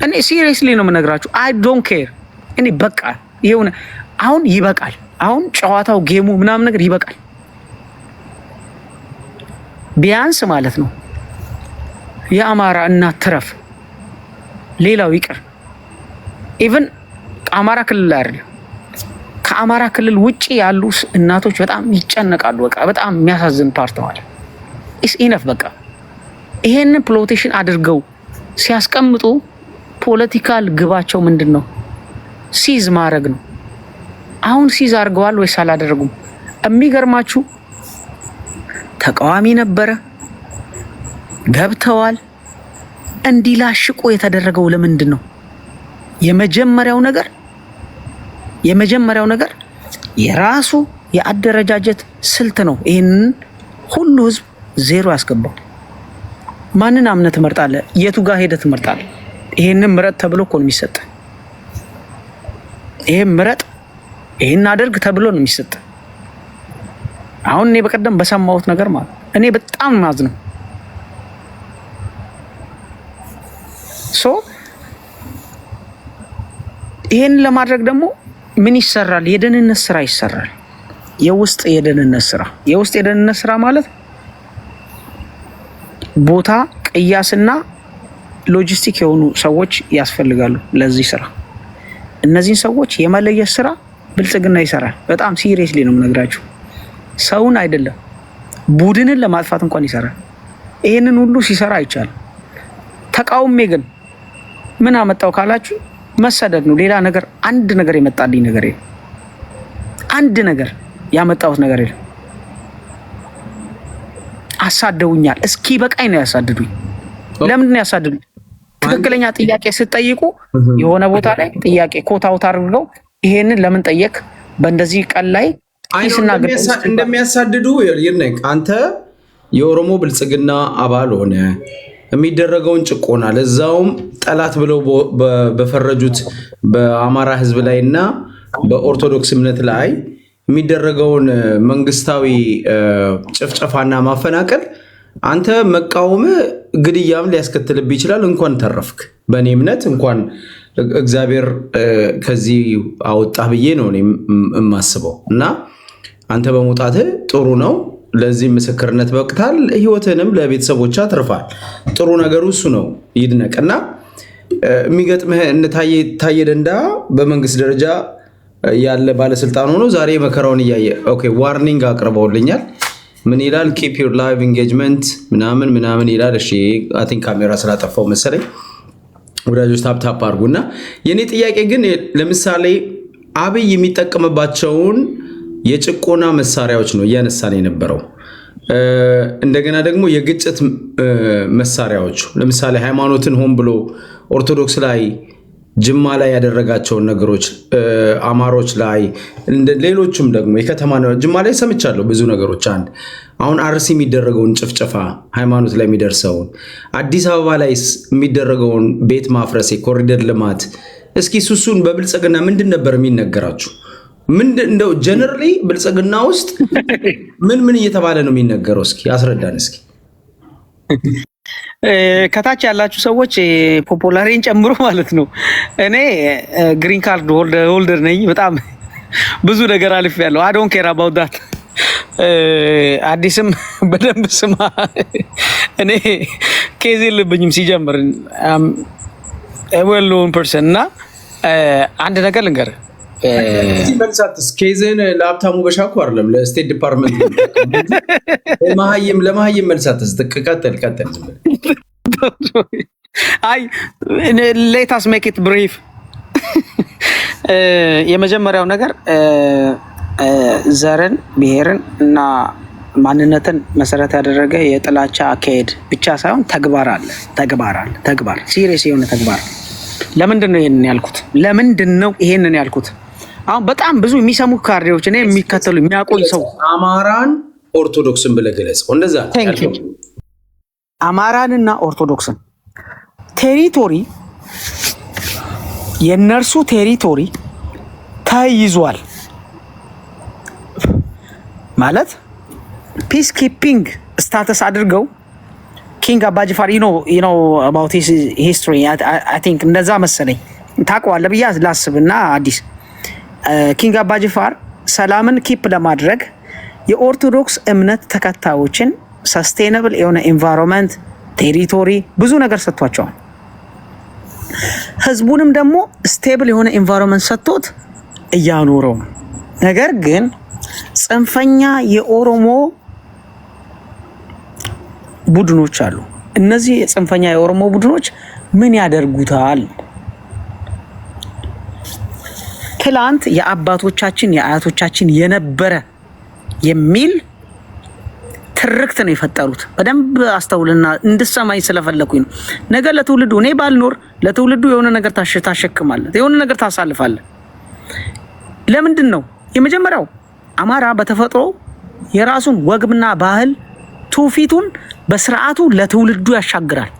እኔ ሲሪየስሊ ነው የምነግራችሁ። አይ ዶንት ኬር። እኔ በቃ ይሁን አሁን ይበቃል። አሁን ጨዋታው ጌሙ ምናምን ነገር ይበቃል። ቢያንስ ማለት ነው የአማራ እናት ትረፍ። ሌላው ይቅር። ኢቭን አማራ ክልል አይደለም ከአማራ ክልል ውጪ ያሉ እናቶች በጣም ይጨነቃሉ። በቃ በጣም የሚያሳዝን ፓርት ነው። ኢስ ኢነፍ በቃ ይሄንን ፕሎቴሽን አድርገው ሲያስቀምጡ ፖለቲካል ግባቸው ምንድን ነው? ሲዝ ማድረግ ነው። አሁን ሲዝ አድርገዋል ወይስ አላደረጉም? የሚገርማችሁ ተቃዋሚ ነበረ ገብተዋል። እንዲላሽቆ የተደረገው ለምንድን ነው? የመጀመሪያው ነገር የራሱ የአደረጃጀት ስልት ነው። ይህንን ሁሉ ህዝብ ዜሮ ያስገባው። ማንን አምነህ ትመርጣለህ? የቱ ጋር ሄደህ ትመርጣለህ? ይሄንን ምረጥ ተብሎ እኮ ነው የሚሰጥ። ይሄን ምረጥ፣ ይሄን አድርግ ተብሎ ነው የሚሰጥ። አሁን እኔ በቀደም በሰማሁት ነገር ማለት እኔ በጣም ማዝነው ይሄን ለማድረግ ደግሞ ምን ይሰራል? የደህንነት ስራ ይሰራል። የውስጥ የደህንነት ስራ ማለት ቦታ ቅያስና ሎጂስቲክ የሆኑ ሰዎች ያስፈልጋሉ ለዚህ ስራ። እነዚህን ሰዎች የመለየት ስራ ብልጽግና ይሰራል። በጣም ሲሪየስሊ ነው የምነግራችሁ። ሰውን አይደለም ቡድንን ለማጥፋት እንኳን ይሰራል። ይሄንን ሁሉ ሲሰራ አይቻልም። ተቃውሜ ግን ምን አመጣው ካላችሁ መሰደድ ነው። ሌላ ነገር አንድ ነገር የመጣልኝ ነገር የለም። አንድ ነገር ያመጣሁት ነገር የለም። አሳደውኛል። እስኪ በቃኝ ነው ያሳደዱኝ። ለምንድን ነው ያሳደዱኝ? ትክክለኛ ጥያቄ ስትጠይቁ የሆነ ቦታ ላይ ጥያቄ ኮታውት አድርገው ይሄንን ለምን ጠየቅ በእንደዚህ ቀን ላይ እንደሚያሳድዱ ይርነቅ። አንተ የኦሮሞ ብልጽግና አባል ሆነ የሚደረገውን ጭቆና ለዛውም ጠላት ብለው በፈረጁት በአማራ ሕዝብ ላይ እና በኦርቶዶክስ እምነት ላይ የሚደረገውን መንግስታዊ ጭፍጨፋና ማፈናቀል አንተ መቃወም ግድያም ሊያስከትልብ ይችላል። እንኳን ተረፍክ። በእኔ እምነት እንኳን እግዚአብሔር ከዚህ አወጣህ ብዬ ነው የማስበው። እና አንተ በመውጣትህ ጥሩ ነው። ለዚህ ምስክርነት በቅታል። ህይወትንም ለቤተሰቦች አትርፋል። ጥሩ ነገሩ እሱ ነው። ይድነቅና የሚገጥምህ ታየ ደንዳ በመንግስት ደረጃ ያለ ባለስልጣን ሆኖ ዛሬ መከራውን እያየ ኦኬ ዋርኒንግ አቅርበውልኛል። ምን ይላል? ኪፕ ዩር ላይቭ ኢንጌጅመንት ምናምን ይላል። እሺ አይ ቲንክ ካሜራ ስላጠፋው መሰለኝ። ወዳጆች ታፕ አድርጉና የኔ ጥያቄ ግን ለምሳሌ አብይ የሚጠቀምባቸውን የጭቆና መሳሪያዎች ነው እያነሳን የነበረው። እንደገና ደግሞ የግጭት መሳሪያዎች ለምሳሌ ሃይማኖትን ሆን ብሎ ኦርቶዶክስ ላይ ጅማ ላይ ያደረጋቸውን ነገሮች አማሮች ላይ ሌሎችም ደግሞ የከተማ ጅማ ላይ ሰምቻለሁ ብዙ ነገሮች። አሁን አርሲ የሚደረገውን ጭፍጨፋ ሃይማኖት ላይ የሚደርሰውን አዲስ አበባ ላይ የሚደረገውን ቤት ማፍረስ የኮሪደር ልማት እስኪ ሱሱን በብልጽግና ምንድን ነበር የሚነገራችሁ? እንደው ጀነራሊ ብልጽግና ውስጥ ምን እየተባለ ነው የሚነገረው? እስኪ አስረዳን እስኪ። ከታች ያላችሁ ሰዎች ፖፑላሪን ጨምሮ ማለት ነው። እኔ ግሪን ካርድ ሆልደር ነኝ። በጣም ብዙ ነገር አልፌያለሁ። አይ ዶንት ኬር አባውት ዳት። አዲስም በደንብ ስማ፣ እኔ ኬዝ የለብኝም ሲጀምር ዌል ኖን ፐርሰን እና አንድ ነገር ልንገርህ መልሳትስ ኬዝን ለሀብታሙ በሻኩ አይደለም ለስቴት ዲፓርትመንት ለመሀይም መልሳትስ ቀጥል አይ ሌታስ ሜክ ኢት ብሪፍ የመጀመሪያው ነገር ዘርን ብሔርን እና ማንነትን መሰረት ያደረገ የጥላቻ አካሄድ ብቻ ሳይሆን ተግባር ሲሪየስ የሆነ ተግባር። ለምንድን ነው ይሄንን ያልኩት? አሁን በጣም ብዙ የሚሰሙ ካድሬዎች እኔ የሚከተሉ የሚያቆይ ሰው አማራን ኦርቶዶክስን ብለህ ገለጸው። እንደዛ አማራንና ኦርቶዶክስን ቴሪቶሪ የነርሱ ቴሪቶሪ ተይዟል ማለት ፒስ ኪፒንግ ስታተስ አድርገው ኪንግ አባጅፋር you know about his history I think እንደዛ መሰለኝ ታውቀዋለህ ብዬ ላስብና አዲስ ኪንግ አባጅፋር ሰላምን ኪፕ ለማድረግ የኦርቶዶክስ እምነት ተከታዮችን ሰስቴነብል የሆነ ኤንቫይሮንመንት ቴሪቶሪ ብዙ ነገር ሰጥቷቸዋል። ህዝቡንም ደግሞ ስቴብል የሆነ ኤንቫይሮንመንት ሰጥቶት እያኖረው ነው። ነገር ግን ጽንፈኛ የኦሮሞ ቡድኖች አሉ። እነዚህ ጽንፈኛ የኦሮሞ ቡድኖች ምን ያደርጉታል? ትላንት የአባቶቻችን የአያቶቻችን የነበረ የሚል ትርክት ነው የፈጠሩት። በደንብ አስተውልና እንድሰማኝ ስለፈለኩኝ ነው። ነገ ለትውልዱ እኔ ባልኖር ለትውልዱ የሆነ ነገር ታሸክማለህ፣ የሆነ ነገር ታሳልፋለህ። ለምንድን ነው? የመጀመሪያው አማራ በተፈጥሮ የራሱን ወግና ባህል ትውፊቱን በስርዓቱ ለትውልዱ ያሻግራል፣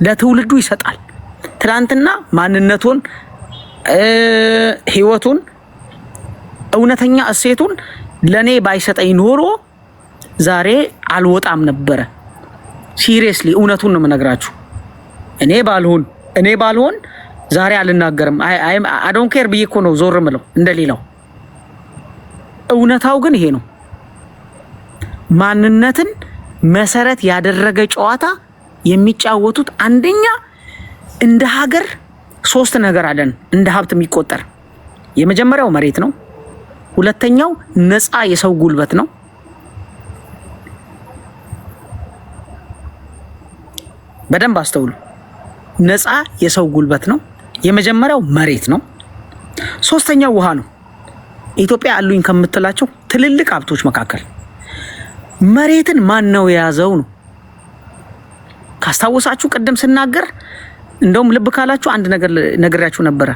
ለትውልዱ ይሰጣል። ትላንትና ማንነቱን፣ ህይወቱን፣ እውነተኛ እሴቱን ለኔ ባይሰጠኝ ኖሮ ዛሬ አልወጣም ነበረ። ሲሪየስሊ እውነቱን ነው የምነግራችሁ። እኔ ባልሆን ዛሬ አልናገርም። አይ ዶንት ኬር ብዬ እኮ ነው ዞር ምለው እንደሌላው። እውነታው ግን ይሄ ነው። ማንነትን መሰረት ያደረገ ጨዋታ የሚጫወቱት አንደኛ እንደ ሀገር 3 ነገር አለን እንደ ሀብት የሚቆጠር። የመጀመሪያው መሬት ነው። ሁለተኛው ነፃ የሰው ጉልበት ነው። በደንብ አስተውሉ። ነፃ የሰው ጉልበት ነው። የመጀመሪያው መሬት ነው። ሶስተኛው ውሃ ነው። ኢትዮጵያ አሉኝ ከምትላቸው ትልልቅ ሀብቶች መካከል መሬትን ማን ነው የያዘው ነው። ካስታወሳችሁ ቅድም ስናገር እንደውም ልብ ካላችሁ አንድ ነገር ነግራችሁ ነበረ።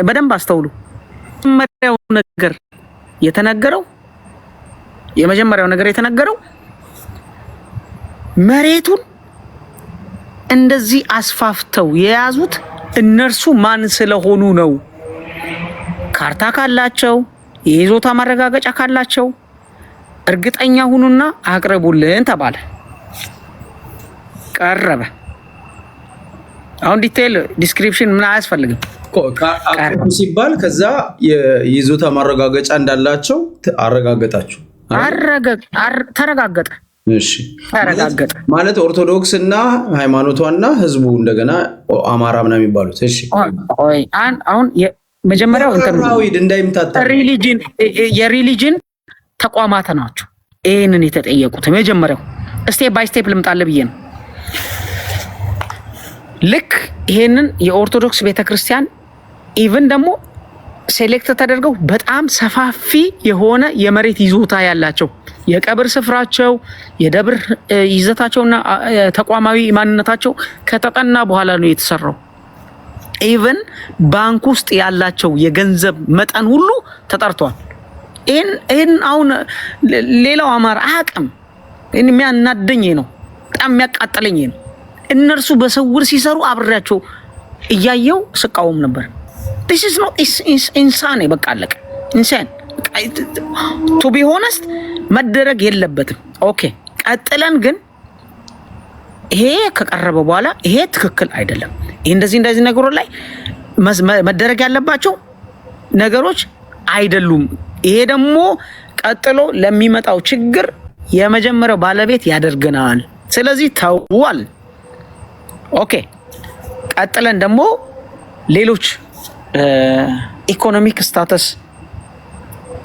በደንብ አስተውሉ። የመጀመሪያው ነገር የተነገረው መሬቱን እንደዚህ አስፋፍተው የያዙት እነርሱ ማን ስለሆኑ ነው? ካርታ ካላቸው፣ የይዞታ ማረጋገጫ ካላቸው እርግጠኛ ሁኑና አቅርቡልን ተባለ። ቀረበ። አሁን ዲቴል ዲስክሪፕሽን ምን አያስፈልግም ሲባል ከዛ የይዞታ ማረጋገጫ እንዳላቸው አረጋገጣችሁ። ተረጋገጠ። እሺ ማለት ኦርቶዶክስ እና ሃይማኖቷና ህዝቡ እንደገና አማራ ምናምን የሚባሉት። እሺ አሁን መጀመሪያው እንዳይምታታ የሪሊጅን ተቋማት ናቸው ይሄንን የተጠየቁት። መጀመሪያው ስቴፕ ባይ ስቴፕ ልምጣልህ ብዬ ነው። ልክ ይሄንን የኦርቶዶክስ ቤተክርስቲያን ኢቭን ደግሞ ሴሌክት ተደርገው በጣም ሰፋፊ የሆነ የመሬት ይዞታ ያላቸው የቀብር ስፍራቸው የደብር ይዘታቸውና ተቋማዊ ማንነታቸው ከተጠና በኋላ ነው የተሰራው። ኢቭን ባንክ ውስጥ ያላቸው የገንዘብ መጠን ሁሉ ተጠርቷል። ይህን አሁን ሌላው አማራ አያውቅም። ይህን የሚያናደኝ ነው፣ በጣም የሚያቃጥለኝ ነው። እነርሱ በስውር ሲሰሩ አብሬያቸው እያየው ስቃወም ነበር። this is not ኢንሳን በቃ አለቀ። ኢንሳን to be honest መደረግ የለበትም። ኦኬ ቀጥለን ግን ይሄ ከቀረበ በኋላ ይሄ ትክክል አይደለም፣ ይሄ እንደዚህ ነገሮች ላይ መደረግ ያለባቸው ነገሮች አይደሉም፣ ይሄ ደግሞ ቀጥሎ ለሚመጣው ችግር የመጀመሪያው ባለቤት ያደርገናል፣ ስለዚህ ተዋል። ኦኬ ቀጥለን ደግሞ ሌሎች ኢኮኖሚክ ስታተስ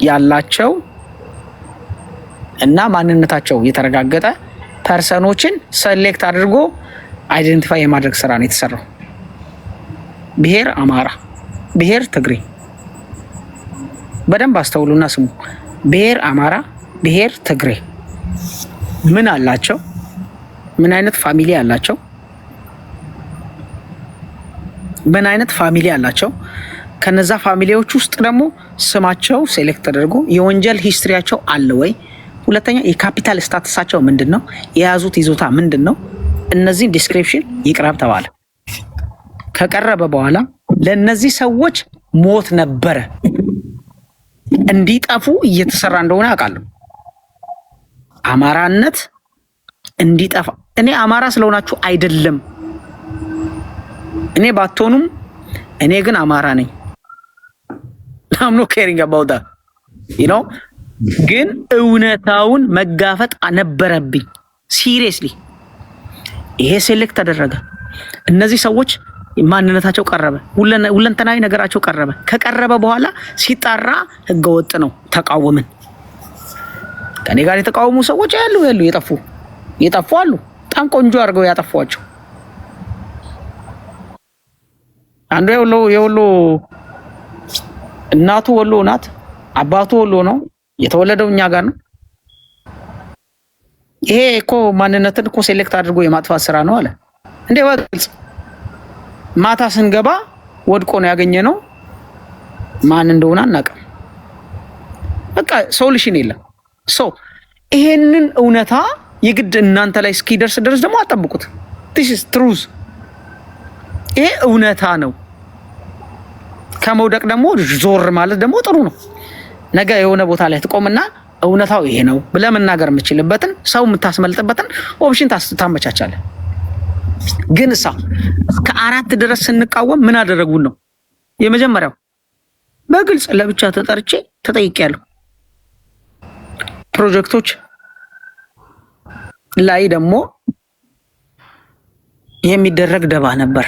ያላቸው እና ማንነታቸው የተረጋገጠ ፐርሰኖችን ሰሌክት አድርጎ አይደንቲፋይ የማድረግ ስራ ነው የተሰራው። ብሔር አማራ፣ ብሔር ትግሬ፣ በደንብ አስተውሉና ስሙ። ብሔር አማራ፣ ብሔር ትግሬ ምን አላቸው? ምን አይነት ፋሚሊ አላቸው? ምን አይነት ፋሚሊ አላቸው? ከነዛ ፋሚሊዎች ውስጥ ደግሞ ስማቸው ሴሌክት ተደርጎ የወንጀል ሂስትሪያቸው አለ ወይ? ሁለተኛ የካፒታል ስታተሳቸው ምንድነው? የያዙት ይዞታ ምንድነው? እነዚህን ዲስክሪፕሽን ይቅረብ ተባለ። ከቀረበ በኋላ ለነዚህ ሰዎች ሞት ነበረ እንዲጠፉ እየተሰራ እንደሆነ አውቃለሁ። አማራነት እንዲጠፋ እኔ አማራ ስለሆናችሁ አይደለም፣ እኔ ባትሆኑም እኔ ግን አማራ ነኝ። I'm not caring about that, you know? ግን እውነታውን መጋፈጥ ነበረብኝ። ሲሪየስሊ ይሄ ሴሌክት ተደረገ። እነዚህ ሰዎች ማንነታቸው ቀረበ፣ ሁለንተናዊ ነገራቸው ቀረበ። ከቀረበ በኋላ ሲጣራ ህገወጥ ነው፣ ተቃወምን። ከኔ ጋር የተቃወሙ ሰዎች ያሉ የጠፉ አሉ። በጣም ቆንጆ አድርገው ያጠፏቸው። አንዱ የወሎ እናቱ ወሎ ናት፣ አባቱ ወሎ ነው፣ የተወለደው እኛ ጋር ነው። ይሄ እኮ ማንነትን እኮ ሴሌክት አድርጎ የማጥፋት ስራ ነው አለ እንዴ! በግልጽ ማታ ስንገባ ወድቆ ነው ያገኘነው። ማን እንደሆነ አናውቅም። በቃ ሶሉሽን የለም። ይሄንን እውነታ የግድ እናንተ ላይ እስኪደርስ ድረስ ደግሞ አጠብቁት። this is truth። ይሄ እውነታ ነው። ከመውደቅ ደግሞ ዞር ማለት ደግሞ ጥሩ ነው። ነገ የሆነ ቦታ ላይ ትቆምና እውነታው ይሄ ነው ብለህ መናገር የምችልበትን ሰው የምታስመልጥበትን ኦፕሽን ታመቻቻለህ። ግን እስከ 4 ድረስ ስንቃወም ምን አደረጉን ነው? የመጀመሪያው በግልጽ ለብቻ ተጠርቼ ተጠይቄያለሁ። ፕሮጀክቶች ላይ ደግሞ የሚደረግ ደባ ነበር።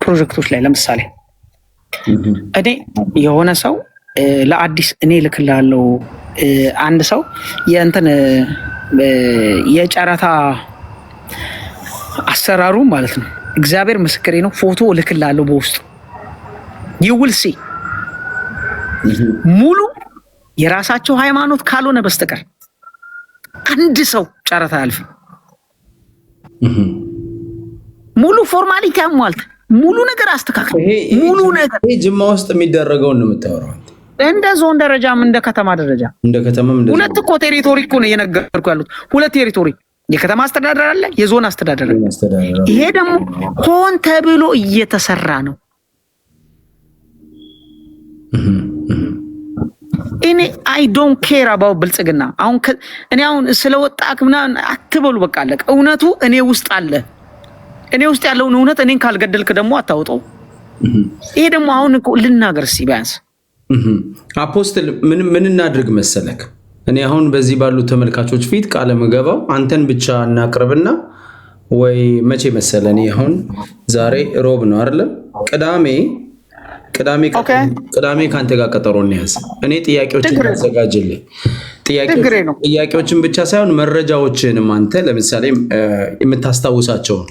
ፕሮጀክቶች ላይ ለምሳሌ እኔ የሆነ ሰው ለአዲስ እኔ ልክላለሁ አንድ ሰው የእንትን የጨረታ አሰራሩ ማለት ነው። እግዚአብሔር ምስክሬ ነው። ፎቶ ልክላለሁ በውስጥ ይውልሲ ሙሉ የራሳቸው ሃይማኖት ካልሆነ በስተቀር አንድ ሰው ጨረታ ያልፍ ሙሉ ፎርማሊቲ አሟልተ ሙሉ ነገር አስተካክል ሙሉ ነገር ይሄ ጅማ ውስጥ የሚደረገው ነው የምታወራው። እንደ ዞን ደረጃም እንደ ከተማ ደረጃ ሁለት እኮ ቴሪቶሪ እኮ ነው የነገርኩ ያሉት። ሁለት ቴሪቶሪ የከተማ አስተዳደር አለ፣ የዞን አስተዳደር አለ። ይሄ ደግሞ ሆን ተብሎ እየተሰራ ነው። እኔ አይ ዶንት ኬር አባውት ብልጽግና። እኔ አሁን ስለወጣክ ምናምን አትበሉ። በቃ አለቀ። እውነቱ እኔ ውስጥ አለ። እኔ ውስጥ ያለውን እውነት እኔን ካልገደልክ ደግሞ አታውጣው። ይሄ ደግሞ አሁን እኮ ልናገር እስኪ ቢያንስ አፖስትል ምን እናድርግ መሰለክ? እኔ አሁን በዚህ ባሉ ተመልካቾች ፊት ቃለ መገባው አንተን ብቻ እናቅርብና ወይ መቼ መሰለ? እኔ አሁን ዛሬ ሮብ ነው አይደለም? ቅዳሜ ቅዳሜ ካንተ ጋር ቀጠሮ እንያዝ። እኔ ጥያቄዎችን አዘጋጅልኝ። ጥያቄዎችን ብቻ ሳይሆን መረጃዎችንም አንተ ለምሳሌ የምታስታውሳቸውን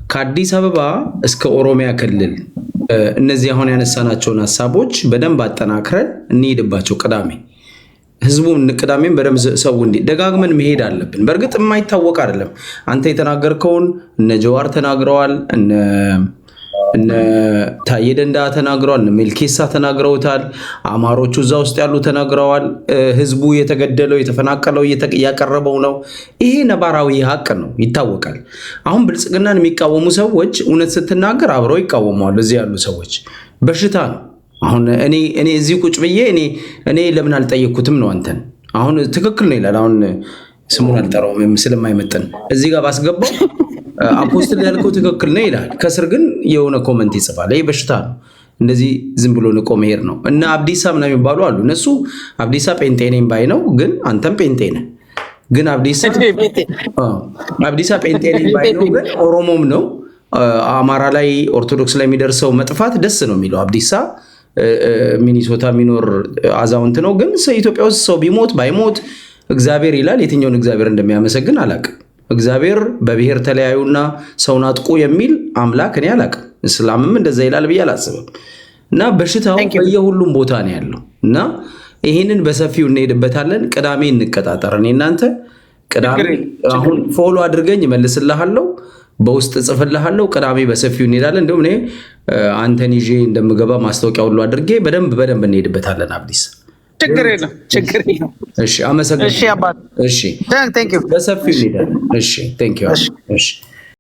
ከአዲስ አበባ እስከ ኦሮሚያ ክልል እነዚህ አሁን ያነሳናቸውን ሀሳቦች በደንብ አጠናክረን እንሄድባቸው። ቅዳሜን በደንብ ሰው ደጋግመን መሄድ አለብን። በእርግጥ የማይታወቅ አይደለም። አንተ የተናገርከውን እነ ጀዋር ተናግረዋል፣ እነ ታዬ ደንዳ ተናግረዋል፣ እነ ሜልኬሳ ተናግረውታል፣ አማሮቹ እዛ ውስጥ ያሉ ተናግረዋል። ህዝቡ የተገደለው የተፈናቀለው እያቀረበው ነው። ይሄ ነባራዊ ሀቅ ነው፣ ይታወቃል። አሁን ብልጽግናን የሚቃወሙ ሰዎች እውነት ስትናገር አብረው ይቃወመዋል። እዚህ ያሉ ሰዎች በሽታ ነው። አሁን እኔ እዚህ ቁጭ ብዬ እኔ ለምን አልጠየቅኩትም ነው አንተን። አሁን ትክክል ነው ይላል። አሁን ስሙን አልጠራውም ስለማይመጥን እዚህ ጋር ባስገባው አፖስትል ያልከው ትክክል ነው ይላል። ከስር ግን የሆነ ኮመንት ይጽፋል። ይሄ በሽታ ነው። እንደዚህ ዝም ብሎ ንቆ መሄድ ነው። እና አብዲሳ ምናምን የሚባሉ አሉ። እነሱ አብዲሳ ጴንጤ ነኝ ባይ ነው፣ ግን አንተም ጴንጤ ነህ። ግን አብዲሳ ጴንጤ ነኝ ባይ ነው፣ ግን ኦሮሞም ነው። አማራ ላይ ኦርቶዶክስ ላይ የሚደርሰው መጥፋት ደስ ነው የሚለው አብዲሳ ሚኒሶታ የሚኖር አዛውንት ነው። ግን ኢትዮጵያ ውስጥ ሰው ቢሞት ባይሞት እግዚአብሔር ይላል። የትኛውን እግዚአብሔር እንደሚያመሰግን አላቅም። እግዚአብሔር በብሔር ተለያዩና ሰውን አጥቁ የሚል አምላክ እኔ አላቅም። እስላምም እንደዛ ይላል ብዬ አላስብም። እና በሽታው በየሁሉም ቦታ ነው ያለው። እና ይህንን በሰፊው እንሄድበታለን። ቅዳሜ እንቀጣጠር። እኔ እናንተ ቅዳሜ አሁን ፎሎ አድርገኝ እመልስልሃለሁ፣ በውስጥ ጽፍልሃለሁ። ቅዳሜ በሰፊው እንሄዳለን። እንዲሁም እኔ አንተን ይዤ እንደምገባ ማስታወቂያ ሁሉ አድርጌ በደንብ እንሄድበታለን። አብዲስ ችግር የለም። እሺ፣ አመሰግናለሁ። እሺ አባት፣ እሺ፣ በሰፊው እንሄዳለን። እሺ፣ ቴንክ ዩ። እሺ